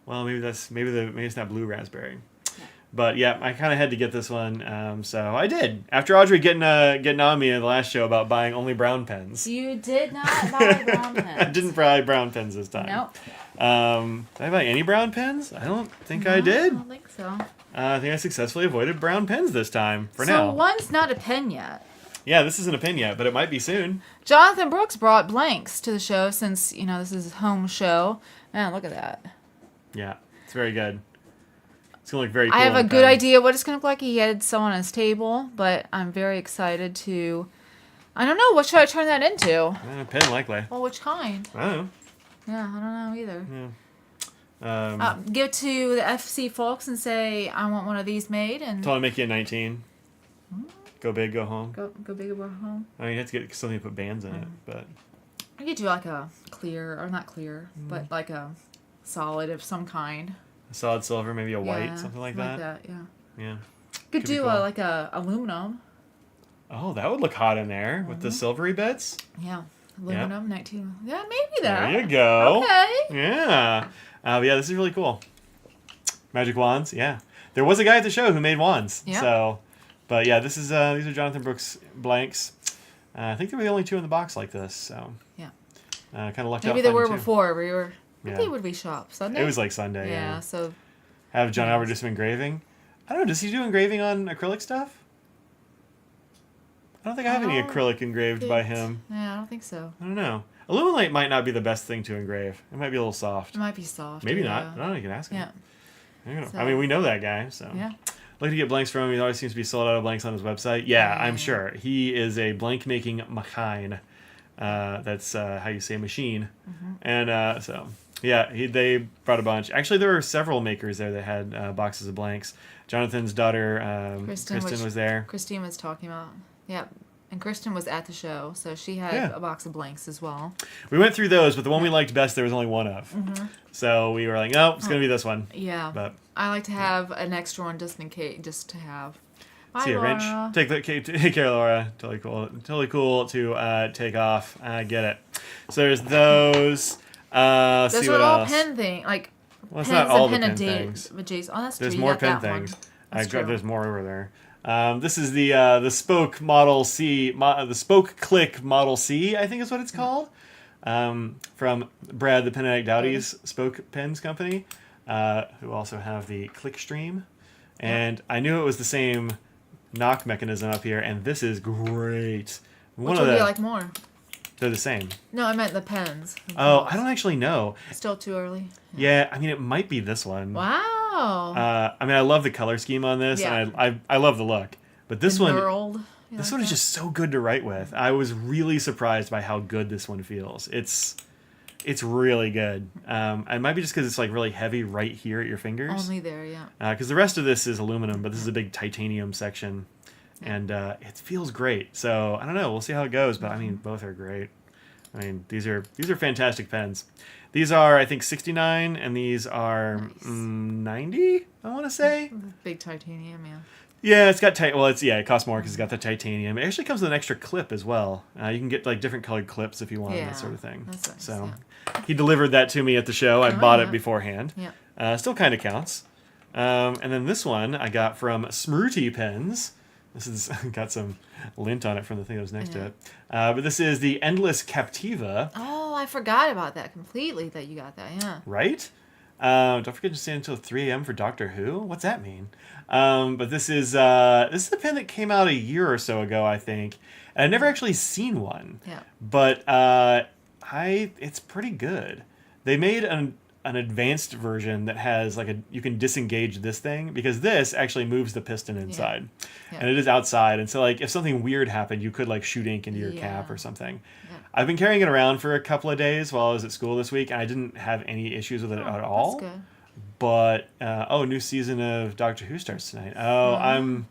Well, maybe it's not blue raspberry. Yeah. But yeah, I kind of had to get this one, so I did. After Audrey getting on me in the last show about buying only brown pens. You did not buy brown pens. I didn't buy brown pens this time. Nope. Did I buy any brown pens? I don't think I did. I don't think so. I think I successfully avoided brown pens this time, for now. So one's not a pen yet. Yeah, this isn't a pen yet, but it might be soon. Jonathan Brooks brought blanks to the show since, this is his home show. Man, look at that. Yeah, it's very good. It's going to look very cool. I have a good idea what it's going to look like. He had someone on his table, but I'm very excited to... I don't know. What should I turn that into? A pen, likely. Well, which kind? I don't know. Yeah, I don't know either. Yeah. Give it to the FC folks and say, I want one of these made. And Tell them to make you a 19. Go big, go home. Go big or go home. I mean, you have to get something to put bands in it, but... I could do like a clear, or not clear, but like a solid of some kind. A solid silver, maybe a white, something like that. Yeah. Yeah. Could do cool. like a aluminum. Oh, that would look hot in there with the silvery bits. Yeah. Aluminum, 19. Yeah, maybe that. There you go. Okay. Yeah. Yeah, this is really cool. Magic wands, yeah. There was a guy at the show who made wands. Yeah. So, but yeah, this is these are Jonathan Brooks blanks. I think there were the only 2 in the box like this. So yeah. Kind of lucked out. Maybe there were too. before. We were. I think Yeah. they would be shop Sunday. It was like Sunday. Yeah. So. Have John Albert do some engraving. I don't know. Does he do engraving on acrylic stuff? I don't think I have any acrylic engraved by him. Yeah, I don't think so. I don't know. Illuminate might not be the best thing to engrave. It might be a little soft. It might be soft. Maybe yeah. not. I don't know. You can ask him. Yeah. I mean, we know that guy, so. Yeah. Looking to get blanks from him. He always seems to be sold out of blanks on his website. Yeah, I'm sure. He is a blank-making machine. That's how you say machine. Mm-hmm. And so, yeah, they brought a bunch. Actually, there were several makers there that had boxes of blanks. Jonathan's daughter, Kristen was there. Christine was talking about. Yeah. And Kristen was at the show, so she had a box of blanks as well. We went through those, but the one we liked best, there was only one of. Mm-hmm. So we were like, no, it's going to be this one. Yeah. But I like to have an extra one just in case, just to have. Bye, see a Laura. wrench. Take care, Laura. Totally cool to take off. I get it. So there's those. Those See are what all else. pen thing. Like, Well, it's pens not all and the pen pen adjacent. things. Oh, that's true. There's You more got pen that one. things. That's true. There's more over there. This is the Spoke Model C, the Spoke Click Model C, I think is what it's called, from Brad the Pen Addict Dowdy's Spoke Pens Company, who also have the Click Stream, and I knew it was the same knock mechanism up here, and this is great. Which one do you like more? They're the same. No, I meant the pens. Oh, I don't actually know. Still too early. Yeah, I mean it might be this one. Wow. I mean, I love the color scheme on this, and I love the look. But this one, this one is just so good to write with. I was really surprised by how good this one feels. It's really good. It might be just because it's like really heavy right here at your fingers. Only there, yeah. Because the rest of this is aluminum, but this is a big titanium section, and it feels great. So I don't know. We'll see how it goes. But I mean, both are great. I mean, these are fantastic pens. These are, I think, 69, and these are 90. I want to say. Big titanium, yeah. Yeah, it's got it costs more because it's got the titanium. It actually comes with an extra clip as well. You can get like different colored clips if you want, that sort of thing. That's nice, so he delivered that to me at the show. I bought it beforehand. Yeah. Still kind of counts. And then this one I got from Smrooty Pens. This has got some lint on it from the thing that was next to it. But this is the Endless Captiva. Oh, I forgot about that completely, that you got that, yeah. Right? Don't forget to stay until 3 a.m. for Doctor Who. What's that mean? But this is a pen that came out a year or so ago, I think. And I've never actually seen one. Yeah. But it's pretty good. They made an advanced version that has you can disengage this thing, because this actually moves the piston inside. Yeah. And it is outside, and so if something weird happened, you could shoot ink into your cap or something. Yeah. I've been carrying it around for a couple of days while I was at school this week, and I didn't have any issues with it at all. That's good. But new season of Doctor Who starts tonight. I'm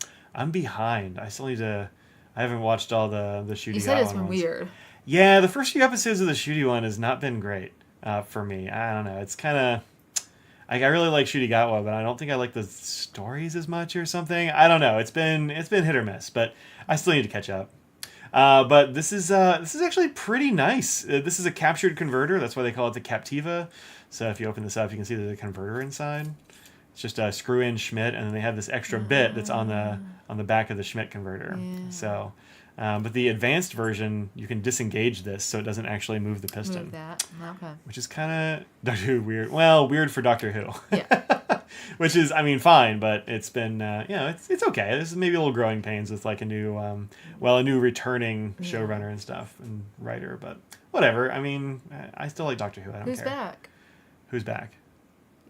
behind. I still need to. I haven't watched all the Shooty. You said it's been weird. Yeah, the first few episodes of the Shooty one has not been great for me. I don't know. It's kind of. I really like Shooty Gatwa, but I don't think I like the stories as much or something. I don't know. It's been hit or miss, but I still need to catch up. But this is actually pretty nice. This is a captured converter. That's why they call it the Captiva. So if you open this up, you can see there's a converter inside. It's just a screw-in Schmidt, and then they have this extra bit that's on the back of the Schmidt converter. Yeah. So, but the advanced version, you can disengage this so it doesn't actually move the piston. Move that. Okay. Which is kind of Doctor Who weird. Well, weird for Doctor Who. Yeah. Which is, I mean, fine, but it's been, it's okay. This is maybe a little growing pains with a new returning showrunner and stuff and writer, but whatever. I mean, I still like Doctor Who. I don't care. Who's back? Who's back?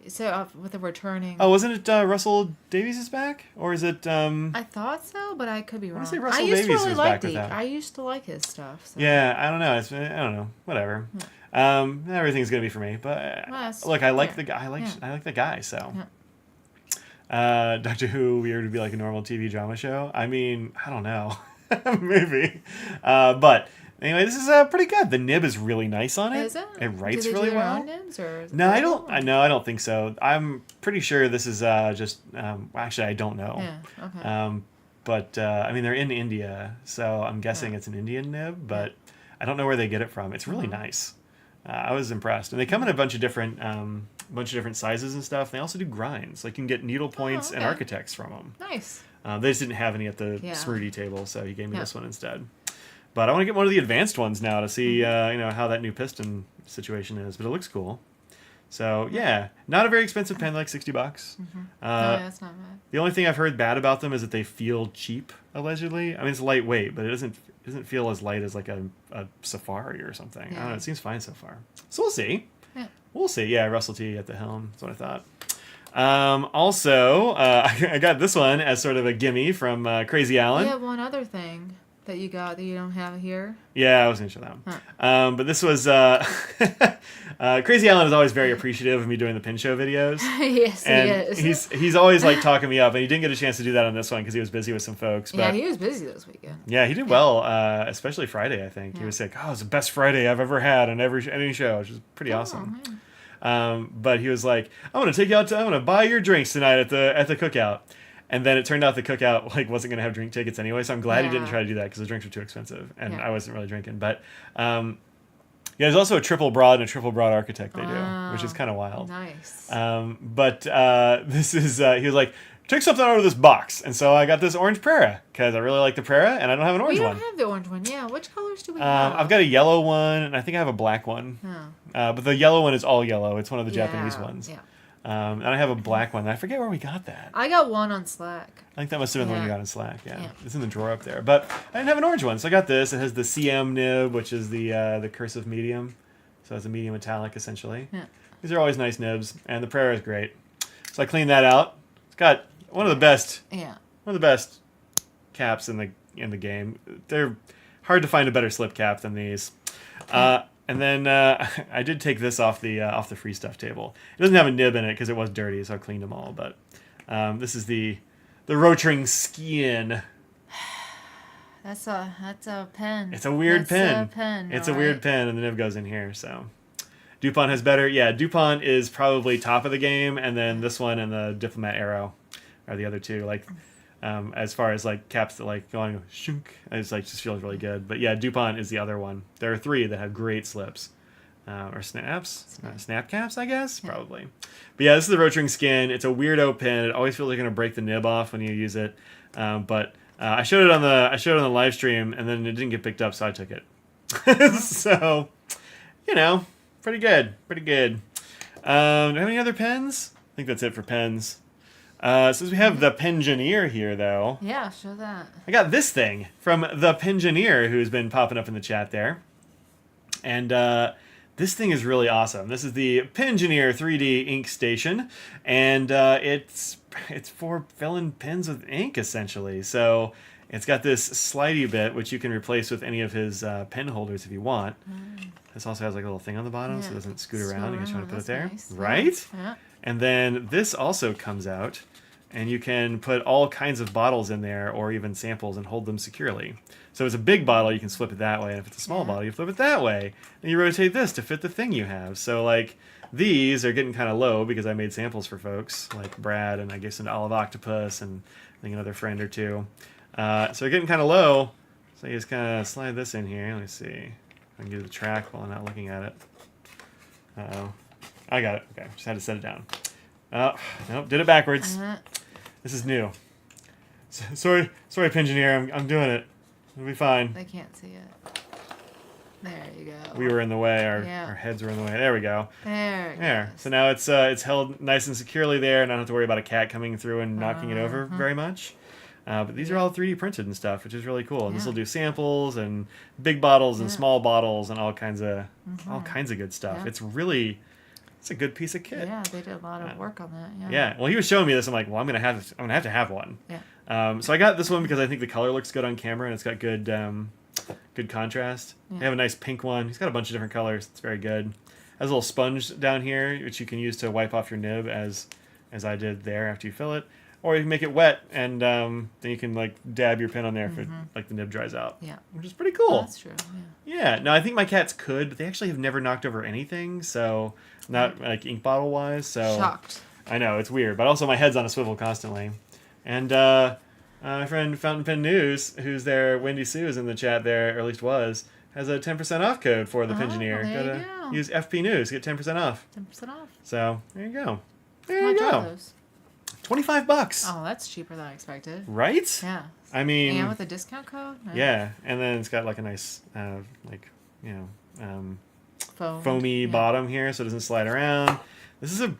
So with the returning. Oh, wasn't it Russell Davies is back, or is it? I thought so, but I could be wrong. I want to say Russell Davies was back with that. I used to like his stuff. So. Yeah, I don't know. I don't know. Whatever. Yeah. Everything's gonna be for me, but look, I like the guy. I like the guy. So. Yeah. Doctor Who weird would be like a normal TV drama show. I mean, I don't know. Maybe. But. Anyway, this is pretty good. The nib is really nice on it. Is it? It writes do they really do their well. Own nibs, or is No, I don't. No, I don't think so. I'm pretty sure this is just. Actually, I don't know. Yeah. Okay. But I mean, they're in India, so I'm guessing it's an Indian nib. But I don't know where they get it from. It's really nice. I was impressed, and they come in a bunch of different sizes and stuff. They also do grinds. Like you can get needle points and architects from them. Nice. They just didn't have any at the Smrooty table, so he gave me this one instead. But I want to get one of the advanced ones now to see, how that new piston situation is. But it looks cool. So yeah, not a very expensive pen, like $60. That's not bad. The only thing I've heard bad about them is that they feel cheap. Allegedly, I mean it's lightweight, but it doesn't feel as light as like a Safari or something. I don't know. It seems fine so far. So we'll see. Yeah. We'll see. Yeah, Russell T at the helm. That's what I thought. Also, I got this one as sort of a gimme from Crazy Alan. You have one other thing that you got that you don't have here. Yeah, I was going to show that one. But this was... Crazy Alan is always very appreciative of me doing the pin show videos. Yes, and he is. He's always talking me up, and he didn't get a chance to do that on this one because he was busy with some folks. But, yeah, he was busy this weekend. Yeah, he did well, especially Friday, I think. Yeah. He was like, it's the best Friday I've ever had on any show, which is pretty awesome. Man. But he was like, I'm going to take you out I'm going to buy your drinks tonight at the cookout. And then it turned out the cookout wasn't going to have drink tickets anyway, so I'm glad he didn't try to do that because the drinks were too expensive, and I wasn't really drinking. But Yeah, there's also a triple broad and a triple broad architect they do, which is kind of wild. Nice. But this is, he was like, take something out of this box. And so I got this orange Prera, because I really like the Prera, and I don't have an We orange don't one. have the orange one. Yeah. Which colors do we have? I've got a yellow one, and I think I have a black one. Oh. But the yellow one is all yellow. It's one of the Yeah, Japanese ones. Yeah. And I have a black one. I forget where we got that. I got one on Slack. I think that must have been the one you Yeah. got in Slack. Yeah. Yeah. It's in the drawer up there. But I didn't have an orange one, so I got this. It has the CM nib, which is the cursive medium. So it's a medium metallic, essentially. Yeah. These are always nice nibs, and the Prera is great. So I cleaned that out. It's got one of the best caps in the game. They're hard to find a better slip cap than these. And then I did take this off the free stuff table. It doesn't have a nib in it because it was dirty, so I cleaned them all. But this is the Rotring Skin. That's a pen. It's a weird pen. It's a pen. It's a weird pen, and the nib goes in here. So DuPont has better. Yeah, DuPont is probably top of the game, and then this one and the Diplomat Arrow are the other two. Like as far as like caps that like going shunk, it's like just feels really good. But yeah, DuPont is the other one. There are 3 that have great slips. Or snap caps, I guess, probably. But yeah, this is the Rotring Skin. It's a weirdo pen. It always feels like you're gonna break the nib off when you use it. But I showed it on the live stream, and then it didn't get picked up, so I took it. So, pretty good. Do I have any other pens? I think that's it for pens. Since we have the Pengineer here, though. Yeah, show that. I got this thing from the Pengineer, who's been popping up in the chat there. And this thing is really awesome. This is the Pengineer 3D ink station, and it's for filling pens with ink, essentially. So it's got this slidey bit, which you can replace with any of his pen holders if you want. This also has like a little thing on the bottom, so it doesn't scoot around in case you want to put it there. Nice. Right? Yeah. And then this also comes out, and you can put all kinds of bottles in there, or even samples, and hold them securely. So if it's a big bottle, you can flip it that way, and if it's a small bottle, you flip it that way. And you rotate this to fit the thing you have. So like these are getting kind of low because I made samples for folks like Brad and I guess an Olive Octopus and I think another friend or two. So they're getting kind of low. So you just kind of slide this in here. Let me see. I can get the track while I'm not looking at it. Uh-oh. I got it. Okay, just had to set it down. Nope, did it backwards. This is new. Sorry, Pengineer. I'm doing it. It'll be fine. They can't see it. There you go. We were in the way. Our heads were in the way. There we go. There. So now it's held nice and securely there, and I don't have to worry about a cat coming through and knocking it over very much. But these are all 3D printed and stuff, which is really cool. And this will do samples and big bottles and small bottles and all kinds of good stuff. It's a good piece of kit. Yeah, they did a lot of work on that. Yeah. Well, he was showing me this. I'm like, well, I'm gonna have to have one. Yeah. So I got this one because I think the color looks good on camera and it's got good contrast. Yeah. They have a nice pink one. He's got a bunch of different colors. It's very good. Has a little sponge down here which you can use to wipe off your nib as I did there after you fill it. Or you can make it wet, and then you can like dab your pen on there if like the nib dries out. Yeah, which is pretty cool. That's true. Yeah. No, I think my cats could, but they actually have never knocked over anything. So not like ink bottle wise. So shocked. I know it's weird, but also my head's on a swivel constantly. And my friend Fountain Pen News, who's there, Wendy Sue is in the chat there, or at least was, has a 10% off code for the Pengineer. Go. Use FP News, get 10% off. 10% off. So there you go. There you go. $25. Oh, that's cheaper than I expected. Right? Yeah. I mean, and with a discount code. Nice. Yeah, and then it's got like a nice, foamy bottom here, so it doesn't slide around. This is a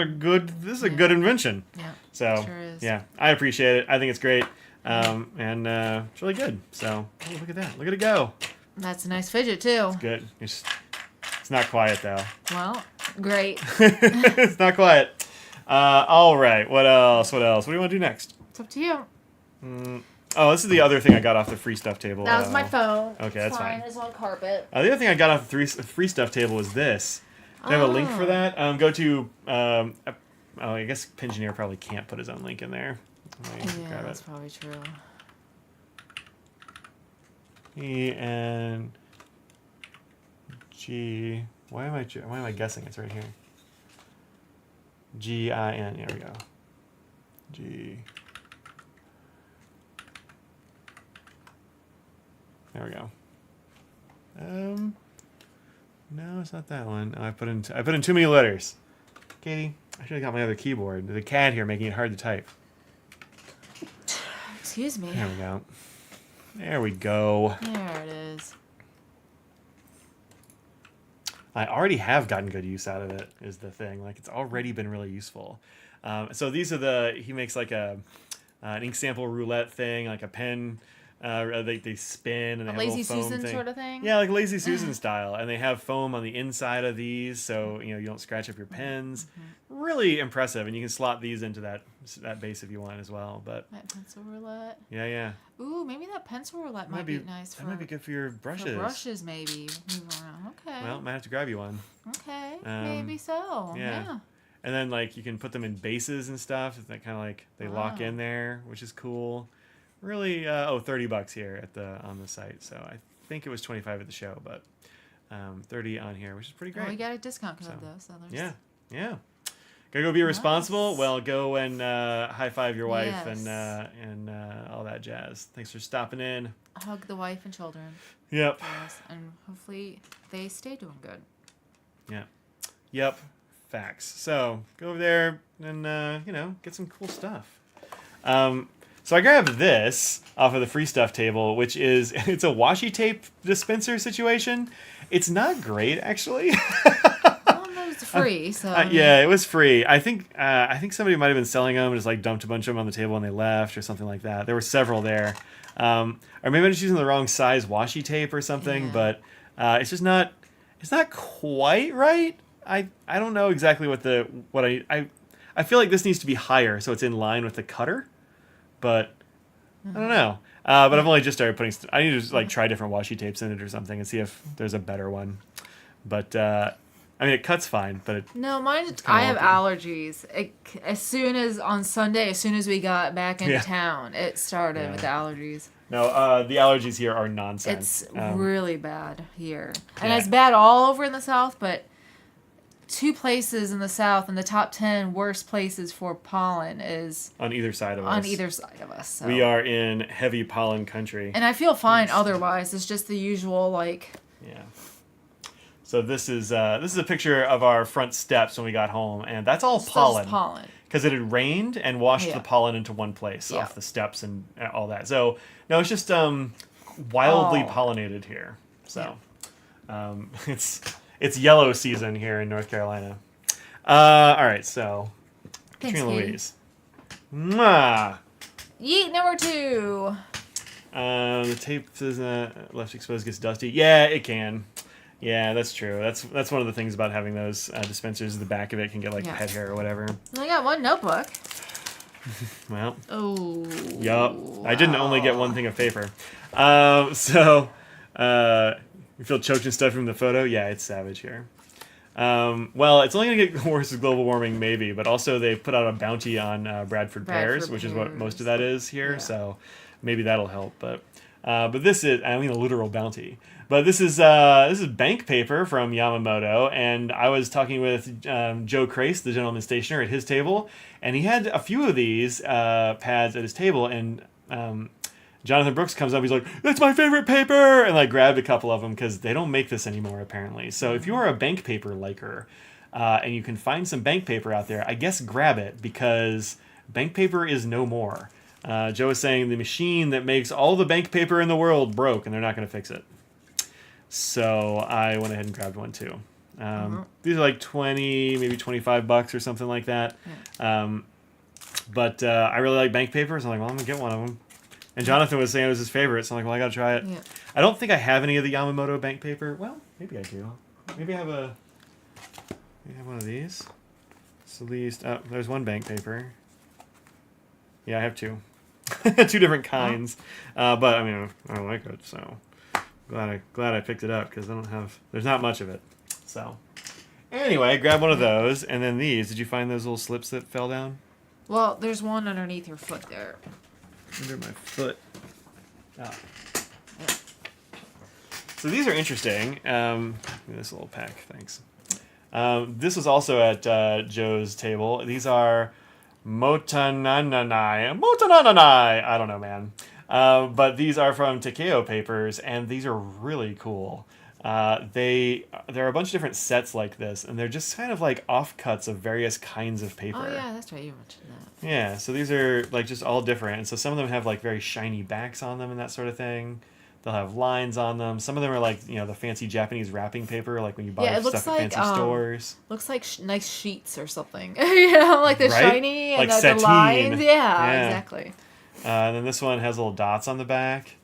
good invention. Yeah. So sure is. Yeah, I appreciate it. I think it's great, and it's really good. So look at that. Look at it go. That's a nice fidget too. It's good. It's not quiet though. Well, great. It's not quiet. All right. What else? What do you want to do next? It's up to you. Oh, this is the other thing I got off the free stuff table. That was my phone. Okay, that's fine. It's on carpet. The other thing I got off the free stuff table was this. Do I have a link for that? Go to. I guess Pengineer probably can't put his own link in there. Yeah, that's probably true. E-N-G. Why am I guessing it's right here? G-I-N. Here we go. G. There we go. No, it's not that one. Oh, I put in too many letters. Katie, I should have got my other keyboard. There's a cat here making it hard to type. Excuse me. There we go. There we go. There it is. I already have gotten good use out of it, is the thing. Like, it's already been really useful. So these are he makes like an ink sample roulette thing, like a pen. They spin and they have a Lazy little foam Susan thing. sort of thing? Yeah, like Lazy Susan style. And they have foam on the inside of these, so you don't scratch up your pens. Mm-hmm. Really impressive. And you can slot these into that base if you want as well. But that pencil roulette. Yeah. Ooh, maybe that pencil roulette might be nice for. That might be good for your brushes. For brushes, maybe. Move around. Okay. Well, might have to grab you one. Okay, maybe so. Yeah. And then you can put them in bases and stuff. That kind of they lock in there, which is cool. Really, $30 here on the site. So I think it was $25 at the show, but $30 on here, which is pretty great. Well, we got a discount code though, so there's... Yeah. Gotta go be responsible. Well, go and high five your wife and all that jazz. Thanks for stopping in. Hug the wife and children. Yep. Yes, and hopefully they stay doing good. Yeah. Yep. Facts. So go over there and get some cool stuff. So I grabbed this off of the free stuff table, which it's a washi tape dispenser situation. It's not great, actually. Well, it was free, so. Yeah, it was free. I think somebody might have been selling them and just dumped a bunch of them on the table and they left or something like that. There were several there, or maybe I'm just using the wrong size washi tape or something. Yeah. But it's just not. It's not quite right. I don't know exactly what I feel like this needs to be higher so it's in line with the cutter. But I don't know. But I've only just started putting. I need to try different washi tapes in it or something and see if there's a better one. But it cuts fine. But mine. I have allergies. As soon as we got back into town, it started with the allergies. No, the allergies here are nonsense. It's really bad here, and it's bad all over in the South. But 2 places in the South in the top 10 worst places for pollen is on either side of us. So. We are in heavy pollen country, and I feel fine otherwise. It's just the usual Yeah. So this is a picture of our front steps when we got home, and that's all pollen. Pollen. Because it had rained and washed the pollen into one place off the steps and all that. So no, it's just wildly pollinated here. So It's yellow season here in North Carolina. All right, so Thanks, Katrina Louise. Mwah! Yeet number 2. The tape says left exposed gets dusty. Yeah, it can. Yeah, that's true. That's one of the things about having those dispensers. The back of it can get pet hair or whatever. I got one notebook. Well. Oh. Yup. Wow. I didn't only get one thing of paper. You feel choked and stuff from the photo? Yeah, it's savage here. Well, it's only going to get worse with global warming, maybe, but also they put out a bounty on Bradford pears, which is what most of that is here, so maybe that'll help. But this is, a literal bounty. But this is bank paper from Yamamoto, and I was talking with Joe Crace, the gentleman stationer, at his table, and he had a few of these pads at his table, and Jonathan Brooks comes up, he's like, "That's my favorite paper!" and grabbed a couple of them because they don't make this anymore, apparently. So if you are a bank paper liker and you can find some bank paper out there, I guess grab it because bank paper is no more. Joe is saying the machine that makes all the bank paper in the world broke and they're not going to fix it. So I went ahead and grabbed one too. These are 20, maybe $25 or something like that. But I really like bank paper, so I'm like, well, I'm going to get one of them. And Jonathan was saying it was his favorite, so I'm like, well, I gotta try it. Yeah. I don't think I have any of the Yamamoto bank paper. Well, maybe I do. Maybe I have one of these. It's at least, there's one bank paper. Yeah, I have 2. 2 different kinds. But I like it, so glad I picked it up because there's not much of it. So anyway, grab one of those, and then these. Did you find those little slips that fell down? Well, there's one underneath your foot there. Under my foot. Oh. So these are interesting. This little pack, thanks. This was also at Joe's table. These are Motananai. I don't know, man. But these are from Takeo Papers, and these are really cool. There are a bunch of different sets like this, and they're just kind of like offcuts of various kinds of paper. Oh yeah, that's right. You mentioned that. Yeah, so these are like just all different. And so some of them have like very shiny backs on them and that sort of thing. They'll have lines on them. Some of them are like, the fancy Japanese wrapping paper, like when you buy It looks stuff at like fancy stores. looks like nice sheets or something. Like the Right? shiny and Like the sateen. lines. Yeah, Yeah. exactly. And then this one has little dots on the back.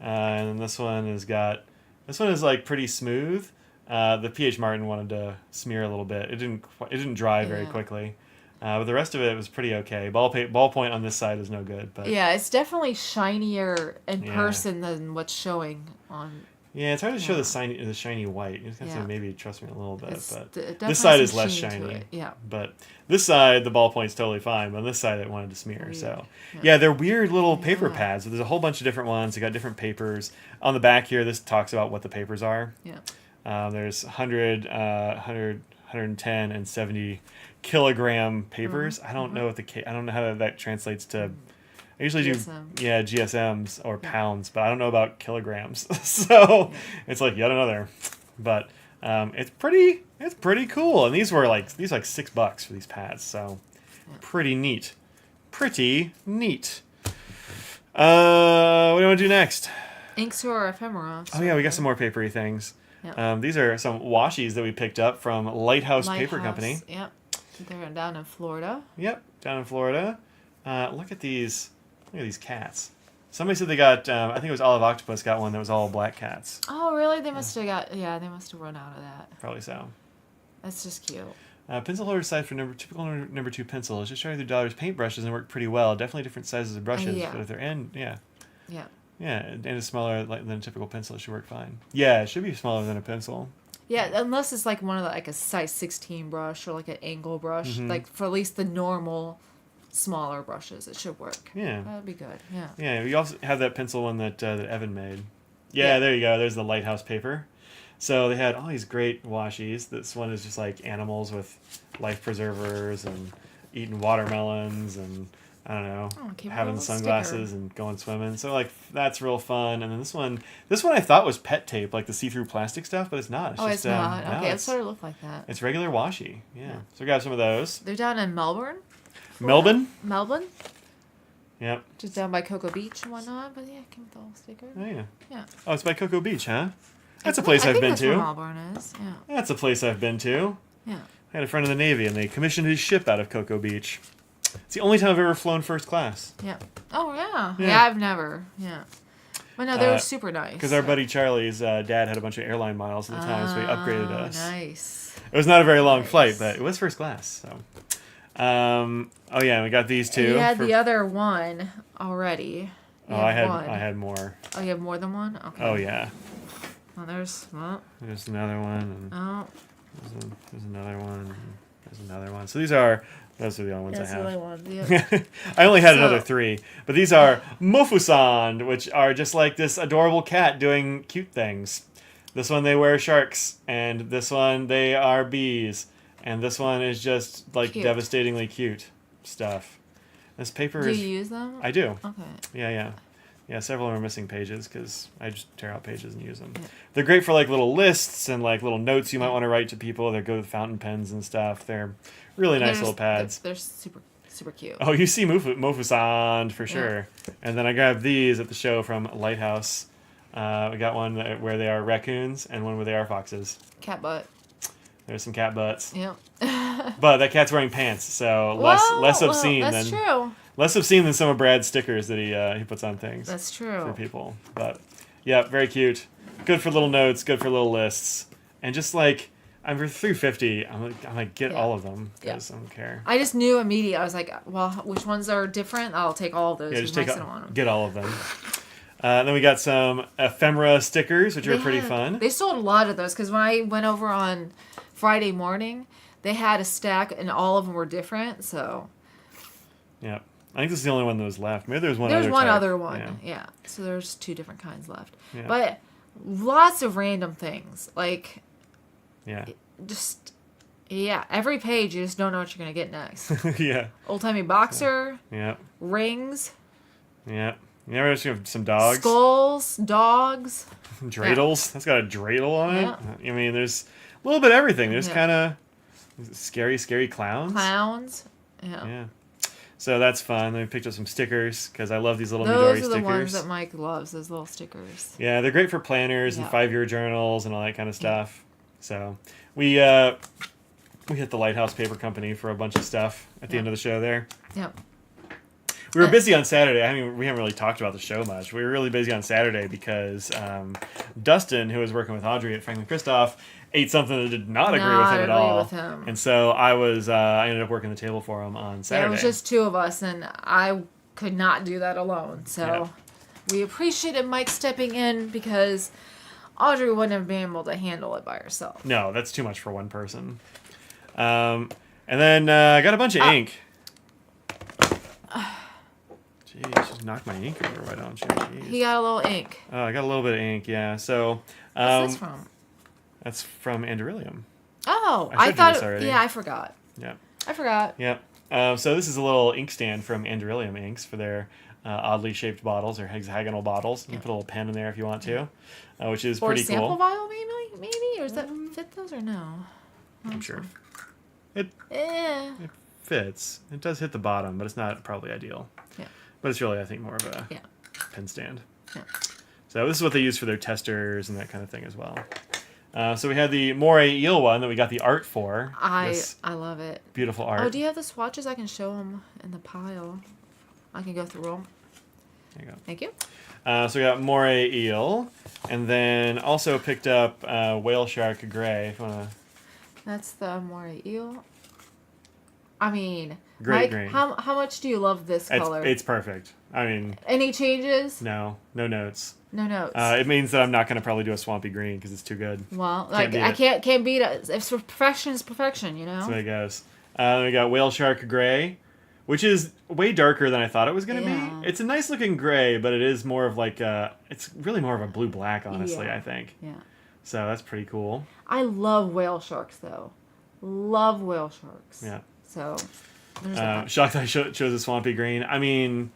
And then this one is like pretty smooth. The PH Martin wanted to smear a little bit. It didn't dry very quickly. But the rest of it was pretty okay. Ballpoint on this side is no good. But yeah, it's definitely shinier in person than what's showing on. Yeah, it's hard to show the shiny white. You just have to maybe trust me a little bit. But it this side is has less some sheen to shiny. it, yeah. But this side, the ballpoint's totally fine. But on this side, it wanted to smear. So yeah, they're weird little paper pads. There's a whole bunch of different ones. They got different papers. On the back here, this talks about what the papers are. Yeah. There's 100, 110, and 70 kilogram papers. I don't know what I don't know how that translates to. I usually GSM. do GSMs or pounds, but I don't know about kilograms. So it's like yet another. But it's pretty cool. And these like $6 for these pads. So pretty neat. Pretty neat. What do you want to do next? Inks or ephemera. Oh yeah, we got some more papery things. Yep. These are some washies that we picked up from Lighthouse Paper Company. Yep. They're down in Florida. Yep, down in Florida. Look at these cats. Somebody said they got, I think it was Olive Octopus got one that was all black cats. Oh, really? They must have they must have run out of that. Probably so. That's just cute. Pencil holder size for typical number 2 pencils. Just try with your daughter's paintbrushes and work pretty well. Definitely different sizes of brushes, but if they're and it's smaller than a typical pencil, it should work fine. Yeah, it should be smaller than a pencil. Yeah, unless it's like one of like a size 16 brush or like an angle brush, like for at least the normal smaller brushes, it should work. Yeah, that'd be good. Yeah. Yeah, we also have that pencil one that Evan made. Yeah, there you go. There's the Lighthouse paper. So they had all these great washies. This one is just like animals with life preservers and eating watermelons and I don't know, having sunglasses and going swimming. So like that's real fun. And then this one I thought was pet tape, like the see-through plastic stuff, but it's not. It's it's not. Okay, it sort of looked like that. It's regular washi. Yeah. So we got some of those. They're down in Melbourne. Melbourne. Yep. Just down by Cocoa Beach and whatnot, but yeah, came with the whole sticker. Oh yeah. Yeah. Oh, it's by Cocoa Beach, huh? That's a place I've been to. Where Melbourne is. Yeah. That's a place I've been to. Yeah. I had a friend in the Navy, and they commissioned his ship out of Cocoa Beach. It's the only time I've ever flown first class. Yeah. Oh, yeah. Yeah, I've never. Yeah. But no, they were super nice. Because our buddy Charlie's dad had a bunch of airline miles at the time, so he upgraded us. Nice. It was not a very long flight, but it was first class. So, oh yeah, we got these two. You had the other one already. I had more. Oh, you have more than one? Okay. Oh yeah. Oh, there's another one. And, there's another one. And there's another one. So those are the only ones I have. The only ones. Yeah. I only had another 3, but these are Mofusan, which are just like this adorable cat doing cute things. This one they wear sharks, and this one they are bees, and this one is just like devastatingly cute stuff. This paper Do you use them? I do. Okay. Yeah, several of them are missing pages because I just tear out pages and use them. Yeah. They're great for like little lists and like little notes you might want to write to people. They're good with fountain pens and stuff. They're really nice little pads. They're super super cute. Oh, you see Mofusan for sure. Yeah. And then I grabbed these at the show from Lighthouse. We got one where they are raccoons and one where they are foxes. Cat butt. There's some cat butts. Yep. But that cat's wearing pants, so less obscene that's true. Less obscene than some of Brad's stickers that he puts on things. That's true. For people. But yeah, very cute. Good for little notes, good for little lists. And just like I'm for $3.50, I'm like get all of them because I don't care. I just knew immediately. I was like, well, which ones are different? I'll take all of those. Yeah, just get all of them. Then we got some ephemera stickers, which are pretty fun. They sold a lot of those because when I went over on Friday morning, they had a stack and all of them were different. So. Yeah. I think this is the only one that was left. Maybe there's one other one. Yeah. So there's 2 different kinds left. Yeah. But lots of random things. Like, every page you just don't know what you're going to get next. Yeah. Old-timey boxer. Yeah. Rings. Yeah. You never have some dogs? Skulls, dogs. Dreidels. Yeah. That's got a dreidel on it. Yeah. I mean, there's a little bit of everything. There's Yeah. kind of scary clowns. Clowns. Yeah. Yeah. So that's fun. Then we picked up some stickers because I love these little Those Midori are the stickers. ones that Mike loves, those little stickers. Yeah, they're great for planners and Yeah. 5-year journals and all that kind of stuff. So we hit the Lighthouse Paper Company for a bunch of stuff at the end of the show there. Yep. We were busy on Saturday. I mean, we haven't really talked about the show much. We were really busy on Saturday because Dustin, who was working with Audrey at Franklin Christoph, ate something that did not agree with him at all. With him. And so I ended up working the table for him on Saturday. Yeah, it was just two of us, and I could not do that alone. So we appreciated Mike stepping in because Audrey wouldn't have been able to handle it by herself. No, that's too much for one person. And then I got a bunch of ink. Jeez, just knock my ink over, why don't you? Jeez. He got a little ink. Oh, I got a little bit of ink, yeah. So, What's this from? That's from Andrellium. Oh, I showed you thought. this already. Yeah, I forgot. Yeah. I forgot. Yep. So this is a little inkstand from Andrellium Inks for their oddly shaped bottles or hexagonal bottles. You can put a little pen in there if you want to, which is pretty cool. Or a sample vial, maybe? Or does that fit those or no? I'm sure. It Yeah. fits. It does hit the bottom, but it's not probably ideal. Yeah. But it's really, I think, more of a Yeah. pen stand. Yeah. So this is what they use for their testers and that kind of thing as well. So we had the Moray eel one that we got the art for. I love it. Beautiful art. Oh, do you have the swatches? I can show them in the pile. I can go through them. There you go. Thank you. So we got Moray eel, and then also picked up whale shark gray. If you wanna. That's the moray eel. I mean, Great Mike, green. how much do you love this color? It's perfect. I mean, Any changes? no notes. No notes. It means that I'm not going to probably do a swampy green because it's too good. Well, like beat I it. can't beat it. If perfection is perfection, you know. That's the way it goes. We got whale shark gray, which is way darker than I thought it was going to Yeah. be. It's a nice looking gray, but it is more of like it's really more of a blue black, honestly. Yeah. I think. Yeah. So that's pretty cool. I love whale sharks though. Love whale sharks. Yeah. So there's that. Shocked I chose a swampy green. I mean,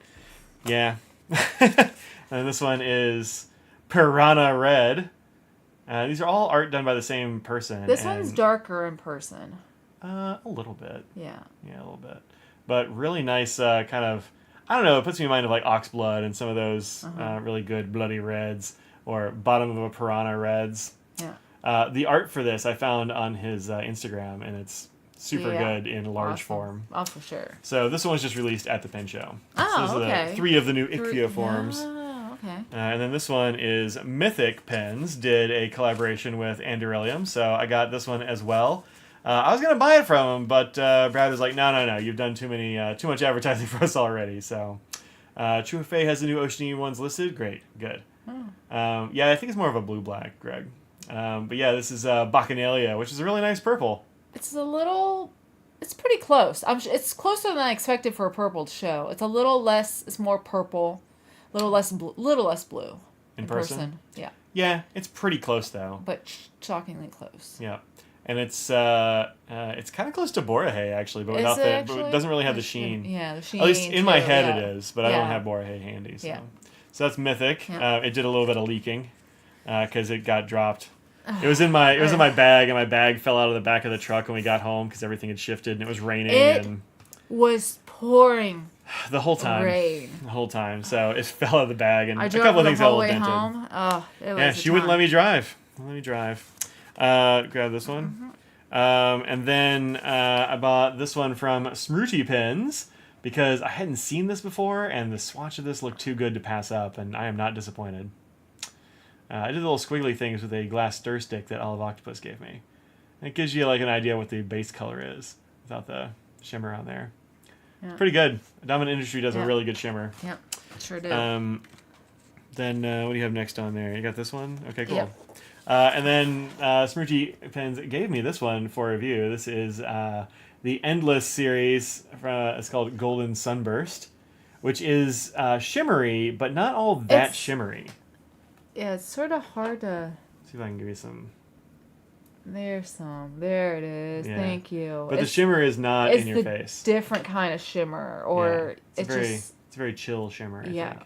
yeah. And this one is Piranha Red. These are all art done by the same person. This one's darker in person. A little bit. Yeah. Yeah, a little bit. But really nice kind of, I don't know, it puts me in mind of like oxblood and some of those really good bloody reds or bottom of a piranha reds. Yeah. The art for this I found on his Instagram, and it's super good in large Awesome. form. Oh, for sure. So this one was just released at the pen show. Oh, so those are okay. the 3 of the new Ichthyo forms. Oh, okay. And then this one is Mythic Pens did a collaboration with Andrellium, so I got this one as well. I was gonna buy it from him, but Brad was like, "No, you've done too much advertising for us already." So, True Fay has the new Oceany ones listed. Great, good. Yeah, I think it's more of a blue black, Greg. But yeah, this is Bacchanalia, which is a really nice purple. It's pretty close. It's closer than I expected for a purple show. It's a little less. It's more purple, little less blue. In person? Yeah. Yeah, it's pretty close though. But shockingly close. Yeah. And it's kind of close to Borahae actually, but without but it doesn't really have the sheen. Yeah, the sheen. At least in my too, head yeah. it is, but I don't have Borahae handy. So, Yeah. so that's Mythic. Yeah. It did a little bit of leaking because it got dropped. It was in my bag, and my bag fell out of the back of the truck when we got home because everything had shifted and it was raining and was pouring the whole time. rain. The whole time, so it fell out of the bag and I a drove couple of the things got a whole little way dented. home. Oh, it was. Yeah, she wouldn't let me drive. Grab this one. And then I bought this one from Smrooty Pens because I hadn't seen this before, and the swatch of this looked too good to pass up, and I am not disappointed. I did little squiggly things with a glass stir stick that Olive Octopus gave me. And it gives you like an idea what the base color is without the shimmer on there. Yeah. It's pretty good. Dominant Industry does a really good shimmer. Yep, sure do. Then what do you have next on there? You got this one? Okay, cool. Yep. And then Smrooty Pens gave me this one for review. This is the Endless series. It's called Golden Sunburst, which is shimmery, but not all that shimmery. Yeah, it's sort of hard to... See if I can give you some. There's some. There it is. Yeah. Thank you. But the shimmer is not in your face. Different kind of shimmer, or it's a very chill shimmer. I think.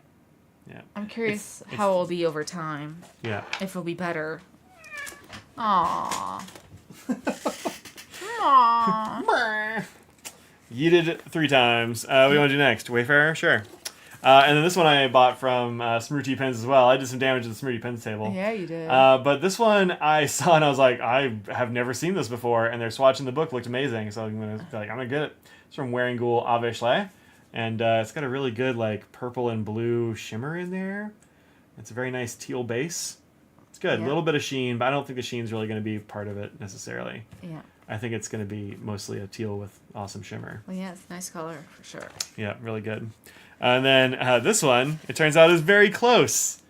Yeah. I'm curious how it'll be over time. Yeah. If it'll be better. Aww. Aww. Yeeted 3 times. What do you want to do next? Wayfarer? Sure. And then this one I bought from Smriti Pens as well. I did some damage to the Smriti Pens table. Yeah, you did. But this one I saw and I was like, I have never seen this before. And their swatch in the book looked amazing. So I'm gonna get it. It's from Wearing Ghoul Aveshle. And it's got a really good like purple and blue shimmer in there. It's a very nice teal base. It's good. A little bit of sheen, but I don't think the sheen's really going to be part of it necessarily. Yeah. I think it's going to be mostly a teal with awesome shimmer. Well, yeah, it's a nice color for sure. Yeah, really good. And then this one, it turns out, is very close.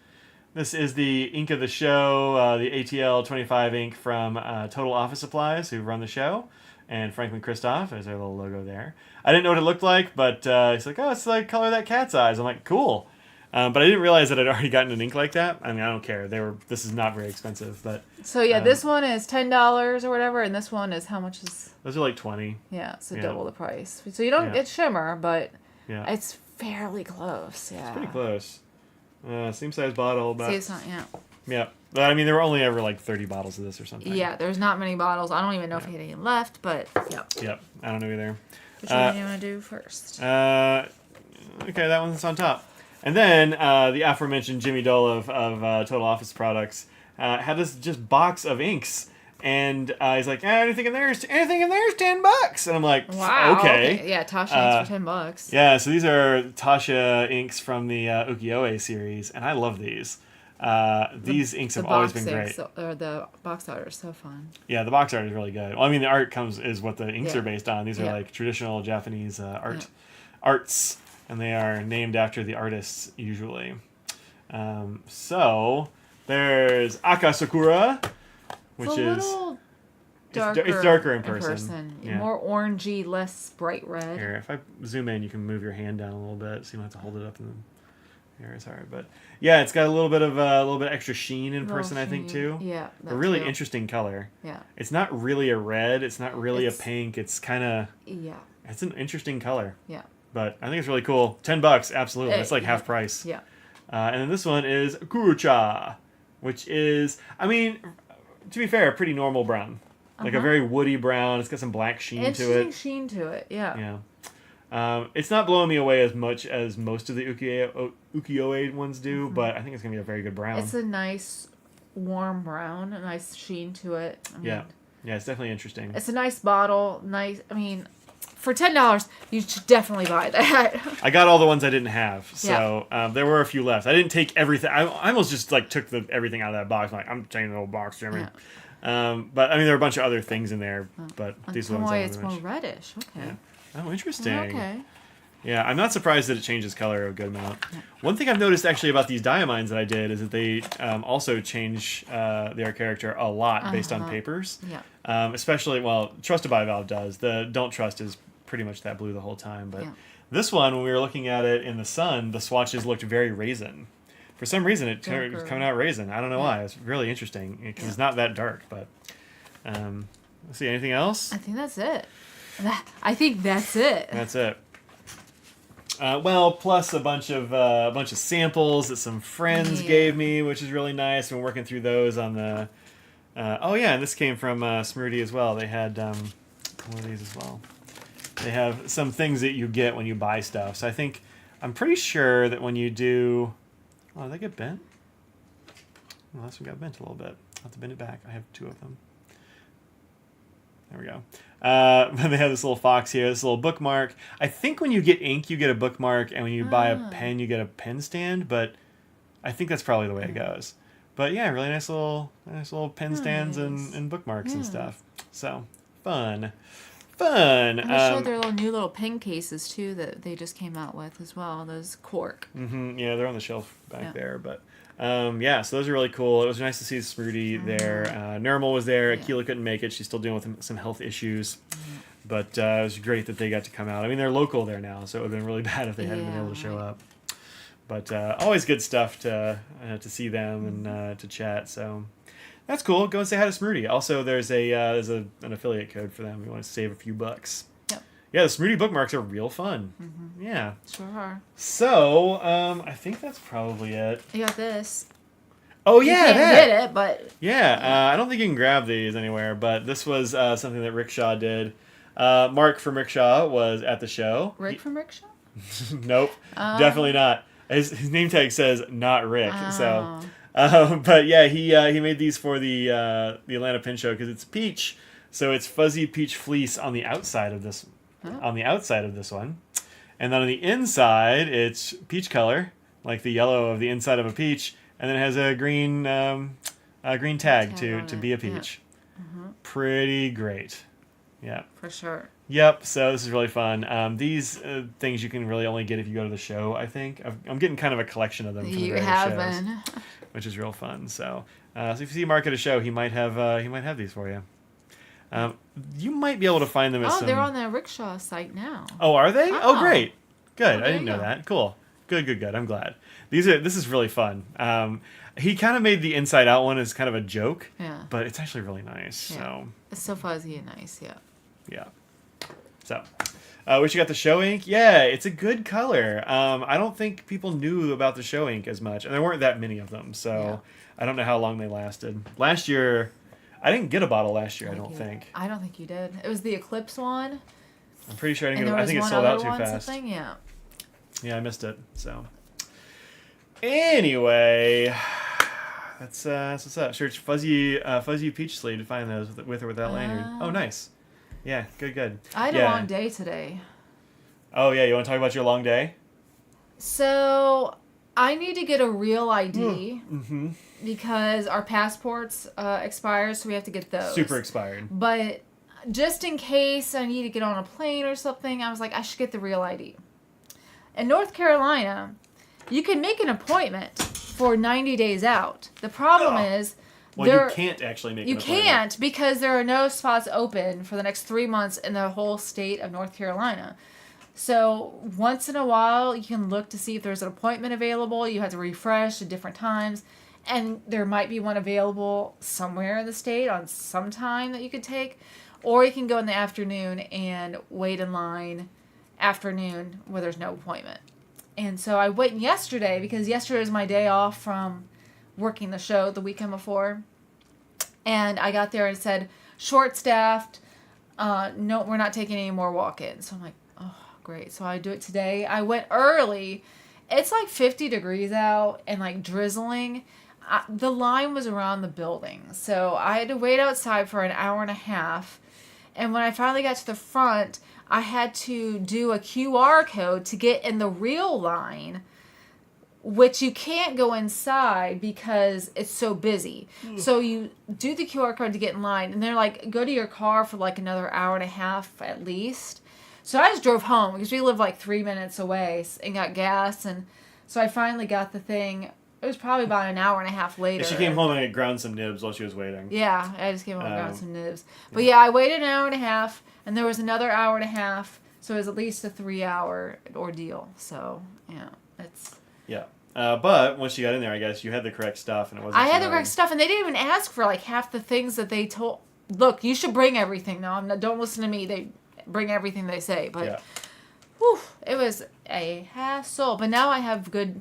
This is the ink of the show, the ATL 25 ink from Total Office Supplies, who run the show. And Franklin Christoph, there's our little logo there. I didn't know what it looked like, but he's like, oh, it's like color of that cat's eyes. I'm like, cool. But I didn't realize that I'd already gotten an ink like that. I mean, I don't care. This is not very expensive, but. So yeah, this one is $10 or whatever, and this one is how much is? Those are like 20. Yeah, so double the price. So you don't get shimmer, but it's fairly close. Yeah. It's pretty close. Same size bottle, but. See, it's not. Yeah. Yeah, but I mean, there were only ever like 30 bottles of this or something. Yeah, there's not many bottles. I don't even know if he had any left, but yep. Yep, I don't know either. Which one do you want to do first? Okay, that one's on top. And then the aforementioned Jimmy Dole of Total Office Products had this just box of inks, and he's like, anything in there is $10, and I'm like, wow, okay. Yeah, Tasha inks for $10. Yeah, so these are Tasha inks from the Ukiyo-e series, and I love these. These inks have always been great. The box art is so fun. Yeah, the box art is really good. Well, I mean, the art is what the inks are based on. These are like traditional Japanese arts, and they are named after the artists usually. So there's Akasakura, which is darker. It's darker in person. Yeah. More orangey, less bright red. Here, if I zoom in, you can move your hand down a little bit, so you don't have to hold it up. Here, sorry, but yeah, it's got a little bit extra sheen in person, I think too. Yeah, a really interesting color. Yeah, it's not really a red. It's not really a pink. It's kind of It's an interesting color. Yeah, but I think it's really cool. $10, absolutely. It's like half price. Yeah, and then this one is Kurucha, which is, I mean, to be fair, a pretty normal brown, like a very woody brown. It's got some black sheen to it. Interesting sheen to it. Yeah. Yeah. It's not blowing me away as much as most of the ukiyo-e ones do, but I think it's going to be a very good brown. It's a nice warm brown, a nice sheen to it. I mean, yeah, it's definitely interesting. It's a nice bottle. Nice. I mean, for $10, you should definitely buy that. I got all the ones I didn't have, so there were a few left. I didn't take everything. I almost just like took everything out of that box. I'm like, I'm taking the whole box, Jimmy. Yeah. But I mean, there are a bunch of other things in there, but these ones. It's more reddish. Okay. Yeah. Oh, interesting. Okay. Yeah, I'm not surprised that it changes color a good amount. Yeah. One thing I've noticed actually about these diamines that I did is that they also change their character a lot based on papers. Yeah. Especially, well, Trusted by Valve does. The Don't Trust is pretty much that blue the whole time. But this one, when we were looking at it in the sun, the swatches looked very raisin. For some reason, it's coming out raisin. I don't know why. It's really interesting because it's not that dark. But let's see, anything else? I think that's it. I think that's it. That's it. Well, plus a bunch of samples that some friends gave me, which is really nice. Been working through those on the. And this came from Smriti as well. They had one of these as well. They have some things that you get when you buy stuff. So I'm pretty sure that when you do. Oh, did they get bent? Well, this one got bent a little bit. I'll have to bend it back. I have 2 of them. There we go. They have this little fox here, this little bookmark. I think when you get ink, you get a bookmark, and when you buy a pen, you get a pen stand. But I think that's probably the way it goes. But yeah, really nice little pen stands and bookmarks and stuff. So fun. And they showed their new little pen cases too that they just came out with as well. Those cork. Mm-hmm. Yeah, they're on the shelf back there, but. So those are really cool. It was nice to see Smriti there. Nirmal was there. Akila couldn't make it. She's still dealing with some health issues. But it was great that they got to come out. I mean, they're local there now, so it would have been really bad if they hadn't been able to show up. But always good stuff to see them and to chat. So that's cool. Go and say hi to Smriti. Also, there's an affiliate code for them. We want to save a few bucks. Yep. Yeah, the Smoothie bookmarks are real fun. Mm-hmm. Yeah. Sure are. So, I think that's probably it. You got this. Oh, You yeah, can't that. get it, but... Yeah, I don't think you can grab these anywhere, but this was something that Rickshaw did. Mark from Rickshaw was at the show. Rick from Rickshaw? Nope, definitely not. His name tag says not Rick, so... Oh. But yeah, he made these for the Atlanta Pin Show because it's peach, so it's fuzzy peach fleece on the outside of this on the outside of this one, and then on the inside it's peach color, like the yellow of the inside of a peach, and then it has a green tag to be a peach. Yeah. Mm-hmm. Pretty great. Yeah. For sure. Yep. So this is really fun. These things you can really only get if you go to the show. I think I'm getting kind of a collection of them. From the various shows, which is real fun. So, so if you see Mark at a show, he might have these for you. You might be able to find them. They're on the Rickshaw site now. Oh, are they? Oh, great. Good. Oh, I didn't know that. Cool. Good. I'm glad. This is really fun. He kind of made the inside out one as kind of a joke. Yeah. But it's actually really nice. Yeah. So it's so fuzzy and nice. Yeah. Yeah. So, what you got, the show ink? Yeah, it's a good color. I don't think people knew about the show ink as much, and there weren't that many of them, so I don't know how long they lasted. Last year, I didn't get a bottle last year, I don't think. I don't think you did. It was the Eclipse one. I'm pretty sure I didn't get it. I think it sold out too fast. Something? Yeah. Yeah, I missed it, so. Anyway, that's what's up. Search fuzzy peach sleeve to find those with or without lanyard. Oh, nice. Yeah, good. I had a long day today. Oh, yeah, you want to talk about your long day? So, I need to get a real ID mm-hmm. because our passports expire, so we have to get those. Super expired. But just in case I need to get on a plane or something, I was like, I should get the real ID. In North Carolina, you can make an appointment for 90 days out. The problem is... Well, you can't actually make an appointment. You can't because there are no spots open for the next 3 months in the whole state of North Carolina. So once in a while, you can look to see if there's an appointment available. You have to refresh at different times. And there might be one available somewhere in the state on some time that you could take. Or you can go in the afternoon and wait in line afternoon where there's no appointment. And so I went yesterday because yesterday was my day off from working the show the weekend before. And I got there and said, short-staffed, no, we're not taking any more walk-ins. So I'm like, oh, great. So I do it today. I went early. It's like 50 degrees out and like drizzling. The line was around the building. So I had to wait outside for an hour and a half. And when I finally got to the front, I had to do a QR code to get in the real line, which you can't go inside because it's so busy. So you do the QR code to get in line, and they're like, go to your car for like another hour and a half at least. So I just drove home because we live like 3 minutes away and got gas. And so I finally got the thing. It was probably about an hour and a half later. Yeah, she came home and ground some nibs while she was waiting. Yeah, I just came home and ground some nibs. But yeah, I waited an hour and a half, and there was another hour and a half. So it was at least a 3-hour ordeal. So, yeah, it's... Yeah. But once you got in there, I guess you had the correct stuff, and it wasn't. I had the correct stuff, and they didn't even ask for like half the things that they told. Look, you should bring everything. No, don't listen to me. They bring everything they say, but whew, it was a hassle. But now I have good,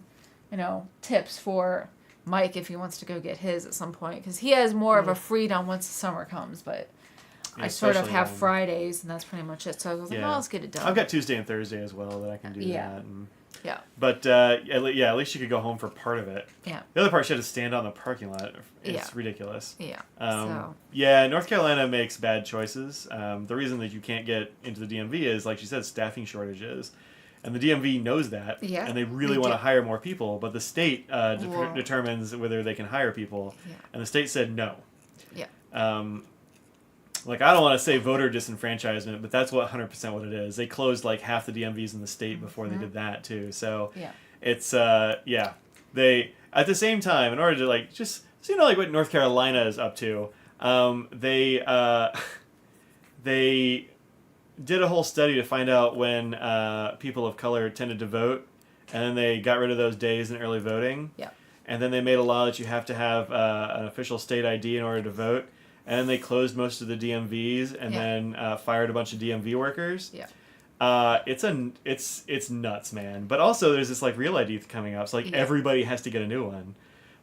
tips for Mike if he wants to go get his at some point because he has more of a freedom once the summer comes. But I sort of have Fridays, and that's pretty much it. So I was like, well, let's get it done. I've got Tuesday and Thursday as well that I can do that. And... Yeah. But, at least you could go home for part of it. Yeah. The other part, she had to stand on the parking lot. It's ridiculous. Yeah. North Carolina makes bad choices. The reason that you can't get into the DMV is, like she said, staffing shortages. And the DMV knows that. Yeah. And they really want to hire more people. But the state determines whether they can hire people. Yeah. And the state said no. Yeah. Like, I don't want to say voter disenfranchisement, but that's 100% what it is. They closed, like, half the DMVs in the state before they did that, too. So, it's, they, at the same time, in order to, like, just, so you know, like, what North Carolina is up to, they did a whole study to find out when people of color tended to vote, and then they got rid of those days in early voting. Yeah. And then they made a law that you have to have an official state ID in order to vote. And then they closed most of the DMVs and then fired a bunch of DMV workers. Yeah. It's nuts, man. But also there's this like real ID coming up, so like everybody has to get a new one.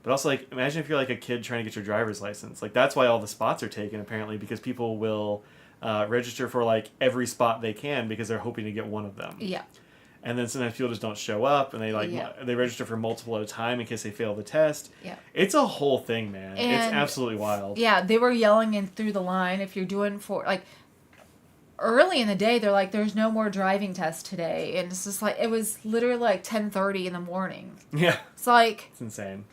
But also like imagine if you're like a kid trying to get your driver's license. Like that's why all the spots are taken apparently, because people will register for like every spot they can because they're hoping to get one of them. Yeah. And then sometimes people just don't show up, and they register for multiple at a time in case they fail the test. Yeah. It's a whole thing, man. And it's absolutely wild. Yeah, they were yelling in through the line if you're doing early in the day. They're like, "There's no more driving tests today," and it's just like it was literally like 10:30 in the morning. Yeah. It's like it's insane.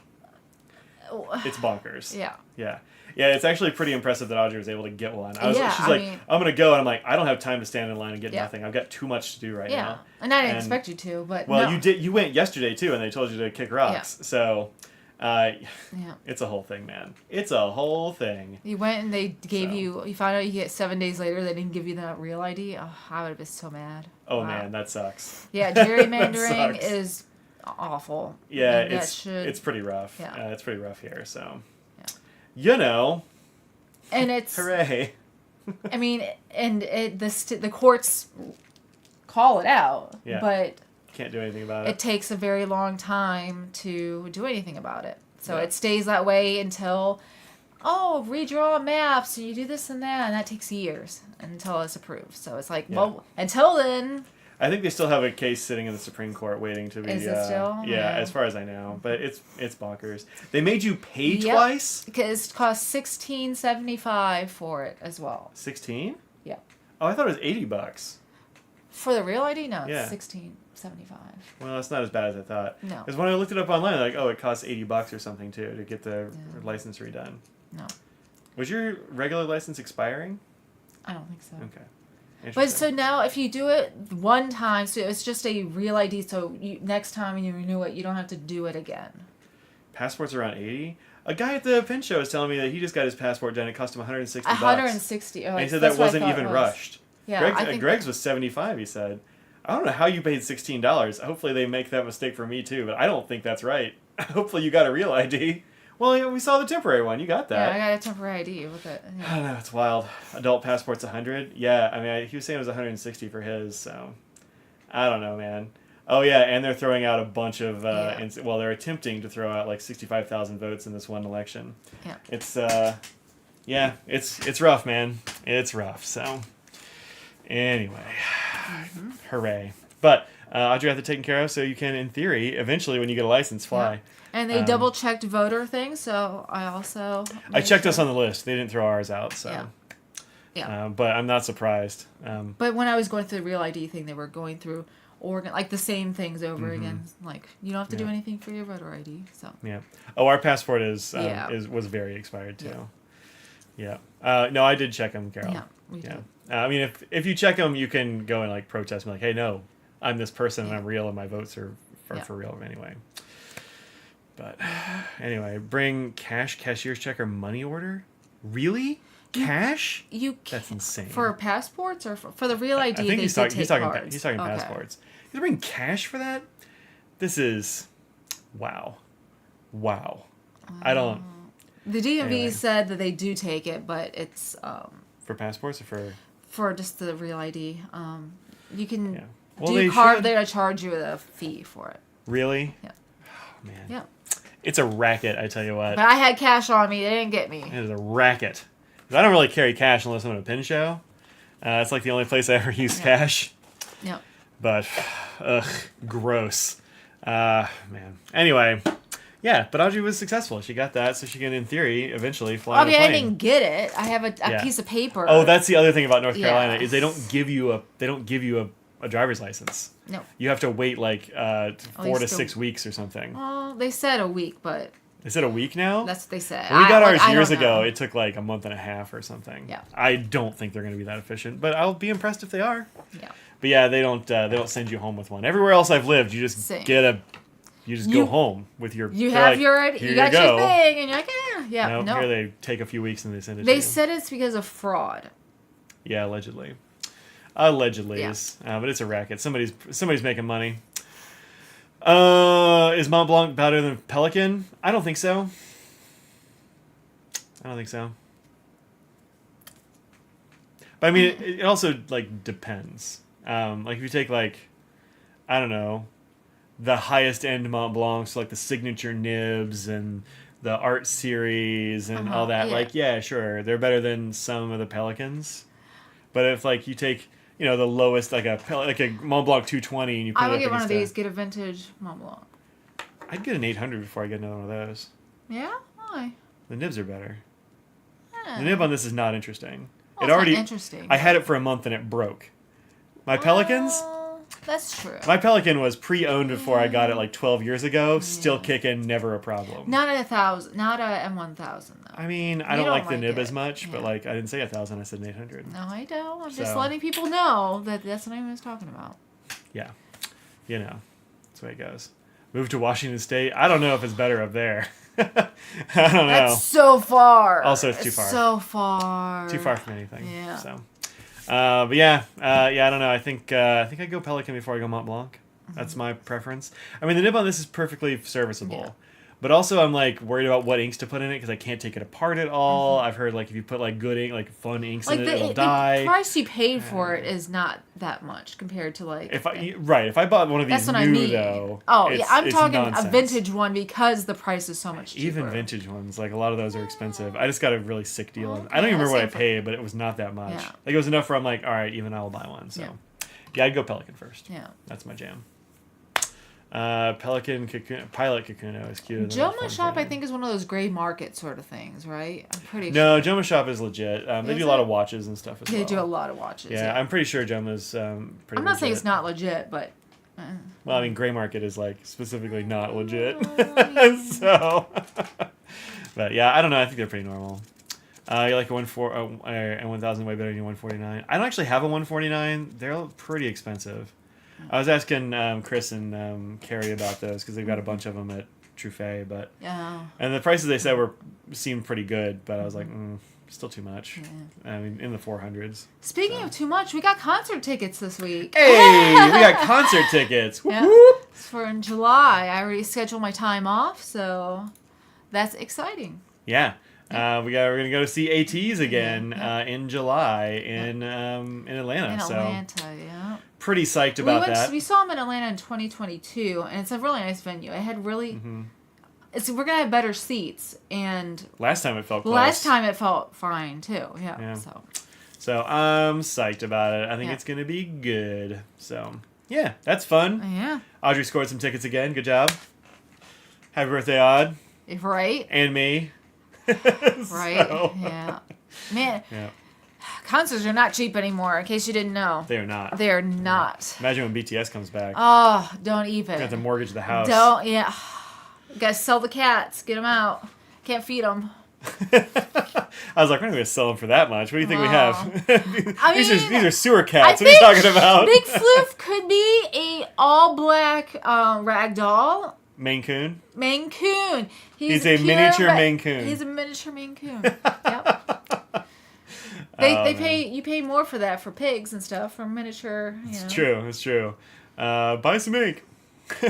It's bonkers. Yeah. Yeah. Yeah, it's actually pretty impressive that Audrey was able to get one. She's I mean, I'm going to go, and I'm like, I don't have time to stand in line and get nothing. I've got too much to do right now. Yeah, and I didn't expect you to, but well, no. you went yesterday, too, and they told you to kick rocks. Yeah. So, it's a whole thing, man. It's a whole thing. You went and they gave you found out you get 7 days later, they didn't give you that real ID. Oh, I would have been so mad. Oh, man, that sucks. Yeah, gerrymandering is awful. Yeah, it's pretty rough. Yeah. It's pretty rough here, so. Yeah. And it's hooray. I mean, and the courts call it out, but can't do anything about it. It takes a very long time to do anything about it. So it stays that way until redraw maps and you do this and that takes years until it's approved. So it's like, well, until then. I think they still have a case sitting in the Supreme Court waiting to be. Is it still? Yeah, as far as I know, but it's bonkers. They made you pay twice because it costs $16.75 for it as well. 16? Yeah. Oh, I thought it was $80. For the real ID, no, it's $16.75. Well, that's not as bad as I thought. No. Because when I looked it up online, like, it costs $80 or something too to get the license redone. No. Was your regular license expiring? I don't think so. Okay. But so now, if you do it one time, so it's just a real ID. So next time when you renew it, you don't have to do it again. Passport's around $80. A guy at the pin show was telling me that he just got his passport done. It cost him $160. $160. And he said that wasn't even rushed. Yeah, Greg's was $75. He said, "I don't know how you paid $16. Hopefully they make that mistake for me too, but I don't think that's right. Hopefully you got a real ID." Well, we saw the temporary one. You got that. Yeah, I got a temporary ID with it. Yeah. I don't know. It's wild. Adult passport's $100. Yeah, I mean, he was saying it was $160 for his. So, I don't know, man. Oh yeah, and they're throwing out a bunch of. They're attempting to throw out like 65,000 votes in this one election. Yeah. It's it's rough, man. It's rough. So, anyway, hooray! But Audrey got that taken care of, so you can, in theory, eventually, when you get a license, fly. Yeah. And they double-checked voter things, so I also... I checked us on the list. They didn't throw ours out, so... Yeah. But I'm not surprised. But when I was going through the Real ID thing, they were going through Oregon, like the same things over again. Like, you don't have to do anything for your voter ID, so... Yeah. Oh, our passport was very expired, too. Yeah. No, I did check them, Carol. Yeah, we did. I mean, if you check them, you can go and, like, protest me, like, hey, no, I'm this person and I'm real and my votes are for real anyway. But anyway, bring cash, cashier's check, or money order? Really? Cash? That's insane. For passports or for the Real ID? I think he's talking cards. He's talking passports. You bring cash for that? This is wow. I don't. The DMV said that they do take it, but it's for passports or for just the Real ID. You can do card. They're gonna charge you a fee for it. Really? Yeah. Oh, man. Yeah. It's a racket, I tell you what. But I had cash on me. They didn't get me. It is a racket. Because I don't really carry cash unless I'm at a pin show. It's like the only place I ever use cash. Yeah. But, gross. Man. Anyway, yeah, but Audrey was successful. She got that, so she can, in theory, eventually fly on a plane. I didn't get it. I have a piece of paper. Oh, that's the other thing about North Carolina is they don't give you a driver's license. No. You have to wait like 4 to 6 weeks or something. Well, they said a week, but... They said a week now? That's what they said. When we got ours years ago, it took like a month and a half or something. Yeah. I don't think they're going to be that efficient, but I'll be impressed if they are. Yeah. But yeah, they don't send you home with one. Everywhere else I've lived, you just go home with your... You got your thing, and you're like, yeah. No, here they take a few weeks and they send it to you. you. They said it's because of fraud. Yeah, allegedly. Yeah. But it's a racket. Somebody's making money. Is Mont Blanc better than Pelican? I don't think so. But I mean, it also like depends. Like if you take like, I don't know, the highest end Mont Blancs, like the signature nibs and the art series and all that. Yeah. Like, yeah, sure, they're better than some of the Pelicans. But if like you take, the lowest like a Mont Blanc 220 and you put I it would up get one of against these. Get a vintage Mont Blanc. I'd get an 800 before I get another one of those. Yeah, why? The nibs are better. Yeah. The nib on this is not interesting. Well, it's not interesting. I had it for a month and it broke. My Pelicans. That's true. My Pelican was pre-owned before I got it like 12 years ago. Still kicking, never a problem. Not a 1,000. Not a M1000 though. I mean, I don't like the nib as much, but like I didn't say 1,000. I said an 800. No, I don't. I'm just letting people know that that's what I was talking about. Yeah, that's the way it goes. Move to Washington State. I don't know if it's better up there. I don't know. That's so far. Also, it's too far. So far. Too far from anything. Yeah. So. But yeah, I don't know. I think I'd go Pelican before I go Mont Blanc. That's my preference. I mean, the nib on this is perfectly serviceable. Yeah. But also, I'm like worried about what inks to put in it because I can't take it apart at all. I've heard like if you put like good ink, like fun inks in it, it'll die. The price you paid for it is not that much compared to like. If I bought one of these new though. Oh yeah, I'm talking nonsense. a vintage one because the price is so much cheaper. Even vintage ones, like a lot of those are expensive. I just got a really sick deal. I don't even remember what I paid, but it was not that much. Yeah. Like it was enough where I'm like, all right, even I'll buy one. So yeah, I'd go Pelican first. Yeah, that's my jam. Pelican Cocoon, Pilot Kakuno is cute. Joma Shop, I think, is one of those gray market sort of things, right? I'm pretty sure. No, Joma Shop is legit. They do a lot of watches and stuff as well. They do a lot of watches. Yeah, I'm pretty sure Joma's pretty I'm not legit. saying it's not legit, but... Well, I mean, gray market is, like, specifically not legit. Oh, So... But, yeah, I don't know. I think they're pretty normal. You like a 1,000 way better than your 149. I don't actually have a 149. They're pretty expensive. I was asking Chris and Carrie about those because they've got a bunch of them at Truffet, but and the prices they said seemed pretty good, but I was like, still too much. Yeah. I mean, in the 400s. Speaking of too much, we got concert tickets this week. Hey, we got concert tickets. Yeah. Whoop. It's for in July. I already scheduled my time off, so that's exciting. Yeah. We're gonna go to see ATs again in July in Atlanta. In so yeah. Pretty psyched about that. We saw them in Atlanta in 2022, and it's a really nice venue. It had really, we're gonna have better seats, and last time it felt close. Last time it felt fine too. Yeah. So I'm psyched about it. I think it's gonna be good. So yeah, that's fun. Yeah. Audrey scored some tickets again. Good job. Happy birthday, Aud. Right. And me. Right. So. Yeah. Man. Yeah. Concerts are not cheap anymore, in case you didn't know. They are not. They are not. Imagine when BTS comes back. Oh, don't even. You have to mortgage the house. Don't, yeah. You gotta sell the cats. Get them out. Can't feed them. I was like, we're not going to sell them for that much. What do you think we have? These are sewer cats. What are you talking about? Big Floof could be a all-black rag doll. Maine Coon? Maine Coon. He's a miniature Maine Coon. He's a miniature Maine Coon. Yep. You pay more for that for pigs and stuff for miniature. It's true. Buy some ink.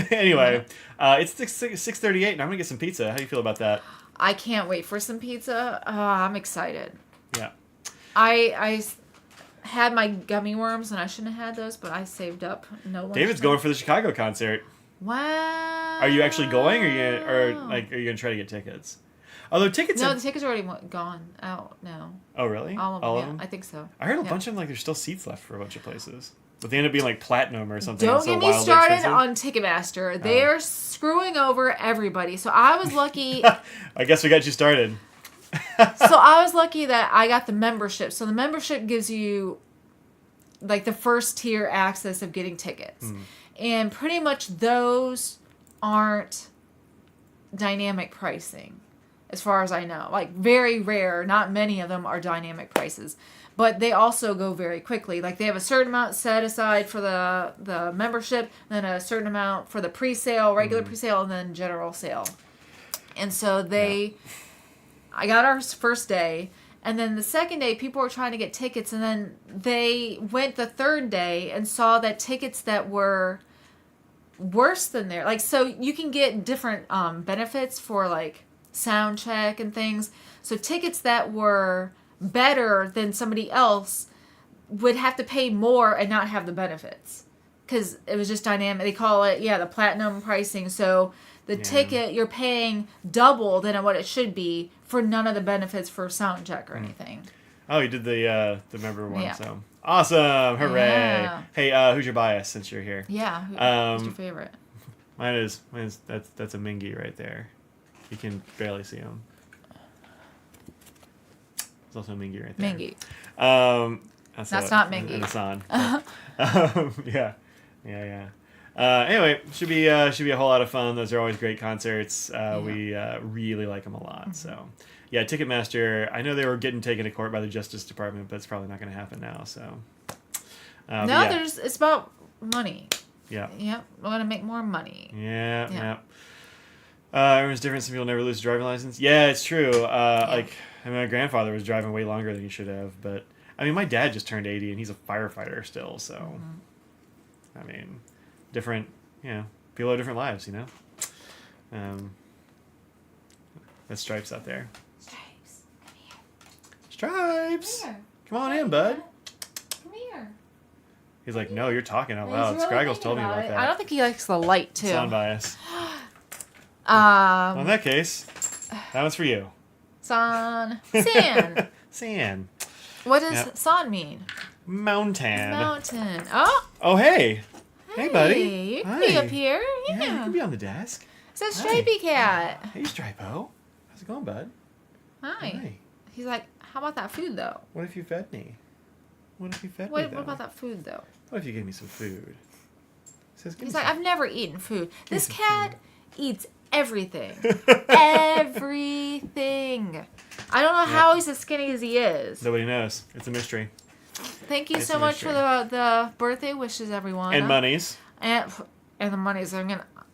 Anyway, it's 6:38 and I'm gonna get some pizza. How do you feel about that? I can't wait for some pizza. I'm excited. Yeah. I had my gummy worms and I shouldn't have had those, but I saved up. David's going for the Chicago concert. Wow. Are you actually going, or are you gonna try to get tickets? Although tickets. No, the tickets are already gone out now. Oh really? All of them. I think so. I heard a bunch of them, like there's still seats left for a bunch of places, but they end up being like platinum or something. Don't get me started on Ticketmaster. They're screwing over everybody. So I was lucky. I guess we got you started. So I was lucky that I got the membership. So the membership gives you like the first tier access of getting tickets. And pretty much those aren't dynamic pricing as far as I know. Like very rare, not many of them are dynamic prices. But they also go very quickly. Like they have a certain amount set aside for the membership, then a certain amount for the pre-sale, regular pre-sale, and then general sale. And so I got our first day, and then the second day people were trying to get tickets, and then they went the third day and saw that tickets that were worse than there. Like, so you can get different benefits for like sound check and things. So tickets that were better than somebody else, would have to pay more and not have the benefits. Because it was just dynamic. They call it, the platinum pricing. So the ticket, you're paying double than what it should be for none of the benefits for sound check or anything. Oh, you did the member one, Yeah. so. Awesome! Hooray! Yeah. Hey, who's your bias since you're here? Yeah. Who's your favorite? Mine is that's a Mingy right there. You can barely see him. There's also a Mingy right there. Mingy. That's not Mingy. And Hassan. Yeah. Anyway, should be a whole lot of fun. Those are always great concerts. We really like them a lot. Mm-hmm. So, yeah, Ticketmaster. I know they were getting taken to court by the Justice Department, but it's probably not going to happen now. So, no, it's about money. Yeah. Yep, we're gonna make more money. Yeah. Everyone's different. Some people never lose a driving license. Yeah, it's true. Like, my grandfather was driving way longer than he should have, but I mean, my dad just turned 80 and he's a firefighter still. So, I mean, different. People have different lives. That's Stripes out there. Stripes, come here. Stripes, Come here. come on in, bud. Come here. He's like, no, you're talking out He's loud. really Scraggles thinking told me about it. that. I don't think he likes the light too. Sound bias. Well, in that case, that one's for you. San. San. What does san mean? Mountain. Mountain. Oh, hey. Hey, buddy. You can be up here. Yeah, you Yeah. can be on the desk. It's a stripy cat. Hey, Stripo. How's it going, bud? Hi. He's like, how about that food though? What if you fed me? What What about that food though? What if you gave me some food? He's like, I've never eaten food. This cat eats everything. Everything. I don't know how he's as skinny as he is. Nobody knows. It's a mystery. Thank you so much for the birthday wishes, everyone. And monies. And the monies. I'm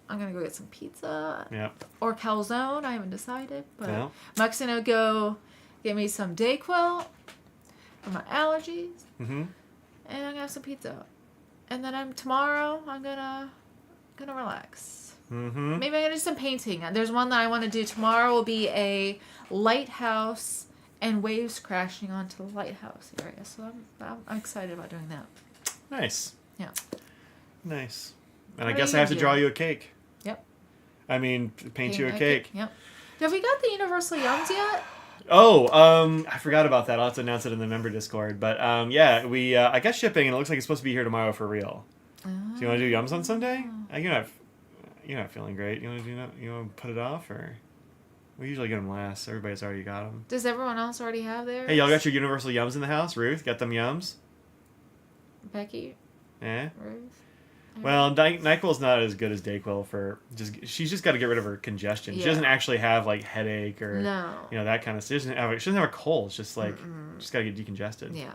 gonna go get some pizza. Yeah. Or calzone. I haven't decided, but No. Mike's gonna go get me some Dayquil for my allergies. Mm-hmm. And I'm gonna have some pizza. And then tomorrow I'm gonna relax. Mm-hmm. Maybe I'm gonna do some painting. There's one that I want to do tomorrow. Will be a lighthouse and waves crashing onto the lighthouse area. So I'm excited about doing that. Nice. Yeah. Nice. And What I guess are I you have to draw doing? you a cake. Yep. I mean, paint you a cake. Yep. Have we got the Universal Yums yet? Oh, I forgot about that. I'll have to announce it in the member Discord. But we I got shipping, and it looks like it's supposed to be here tomorrow for real. So you want to do Yums on Sunday? You're not feeling great. You want to put it off, or we usually get them last. Everybody's already got them. Does everyone else already have theirs? Hey, y'all got your Universal Yums in the house? Ruth, got them Yums? Becky? Eh? Ruth? Well, NyQuil's not as good as Dayquil for she's just got to get rid of her congestion. She doesn't actually have like headache or that kind of stuff. She doesn't have a cold. It's just like just got to get decongested. Yeah.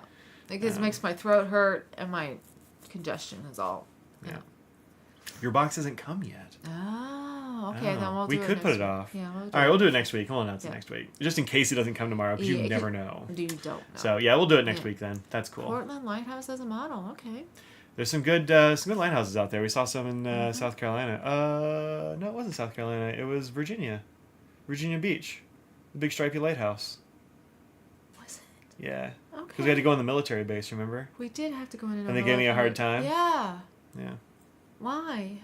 It makes my throat hurt and my congestion is all. Yeah. Your box hasn't come yet. Oh, okay. Then we'll do we it could next put it week. off. Yeah, all right, we'll do it next week. We'll announce it next week, just in case it doesn't come tomorrow, because you never know. You don't know. So yeah, we'll do it next week then. That's cool. Portland Lighthouse as a model. Okay. There's some good lighthouses out there. We saw some in South Carolina. No, it wasn't South Carolina. It was Virginia Beach, the big stripy lighthouse. Was it? Yeah. Okay. Because we had to go in the military base. Remember? We did have to go in. And they gave me a hard time. Yeah. Yeah. Why?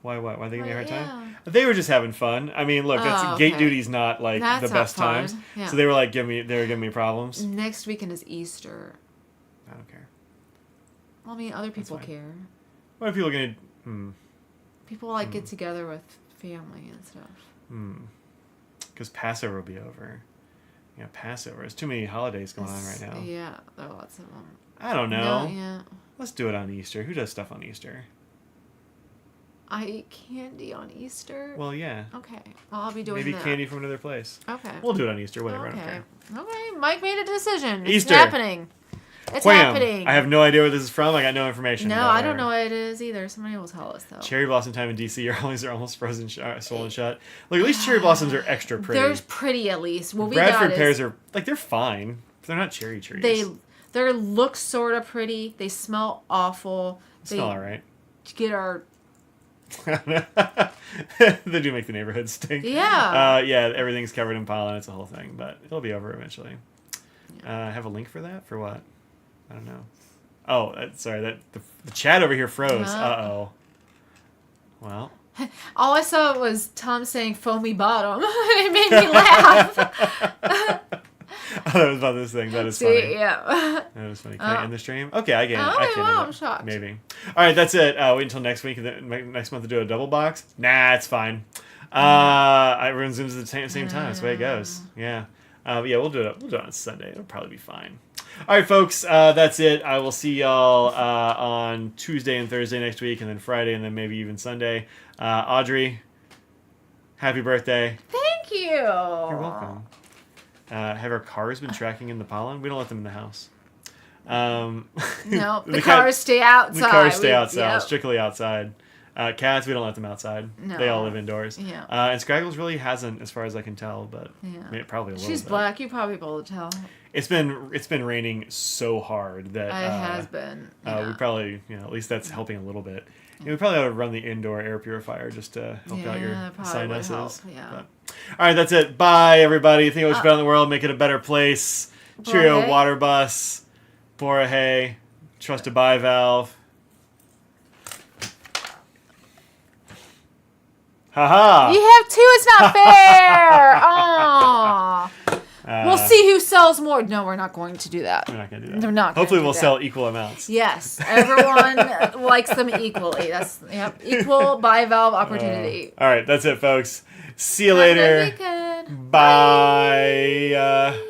Why they gave me a hard yeah. time? They were just having fun. I mean, look, gate duty's not like That's the best not fun. times. Yeah. So they were like giving me problems. Next weekend is Easter. I don't care. Well, I mean, other people care. What are people gonna? People get together with family and stuff. Because Passover will be over. Yeah, Passover. There's too many holidays going on right now. Yeah, there are lots of them. I don't know. No, yeah. Let's do it on Easter. Who does stuff on Easter? I eat candy on Easter. Well, yeah. Okay. Well, I'll be doing Maybe that. candy from another place. Okay. We'll do it on Easter. Whatever. Okay. I don't care. Okay. Mike made a decision. Easter. It's happening. It's Wham! happening. I have no idea where this is from. I got no information. No, about I don't where. know what it is either. Somebody will tell us though. Cherry blossom time in DC. Your alleys are almost frozen, swollen shut. Look, at least cherry blossoms are extra pretty. They're pretty at least. What we Bradford got pears are they're fine. But they're not cherry trees. They look sort of pretty. They smell awful. They smell alright. Get our. They do make the neighborhood stink. Yeah. Yeah. Everything's covered in pollen. It's a whole thing, but it'll be over eventually. Yeah. Have a link for that for what? I don't know. Oh, sorry. The chat over here froze. Uh-oh. Well. All I saw was Tom saying "foamy bottom." It made me laugh. Oh, that was about this thing. That is funny. Yeah. That was funny. Can I end the stream? Okay, I can. Oh, I can. wow, I'm shocked. Maybe. All right, that's it. Wait until next week. Next month to do a double box. Nah, it's fine. Everyone zooms at the same time. That's the way it goes. Yeah. Yeah, we'll do it. We'll do it on Sunday. It'll probably be fine. All right, folks. That's it. I will see y'all on Tuesday and Thursday next week, and then Friday, and then maybe even Sunday. Audrey, happy birthday. Thank you. You're welcome. Have our cars been tracking in the pollen? We don't let them in the house. No, the cars stay outside. The cars stay outside, strictly outside. Cats, we don't let them outside. No. They all live indoors. Yeah. And Scraggles really hasn't, as far as I can tell, but probably a little bit. She's black. You probably be able to tell. It's been raining so hard that it has been. Yeah. We probably, at least that's helping a little bit. We probably ought to run the indoor air purifier just to help out your sinuses. Yeah. But, all right, that's it. Bye, everybody. Think of what's better in the world. Make it a better place. Cheerio, water bus. Bora hey. Trust a bivalve. Haha. You have two. It's not fair. Aww. We'll see who sells more. No, we're not going to do that. We're not going to do that. They're not. Hopefully, we'll sell equal amounts. Yes, everyone likes them equally. That's equal bivalve opportunity. All right, that's it, folks. See you later. Have a good weekend. Bye.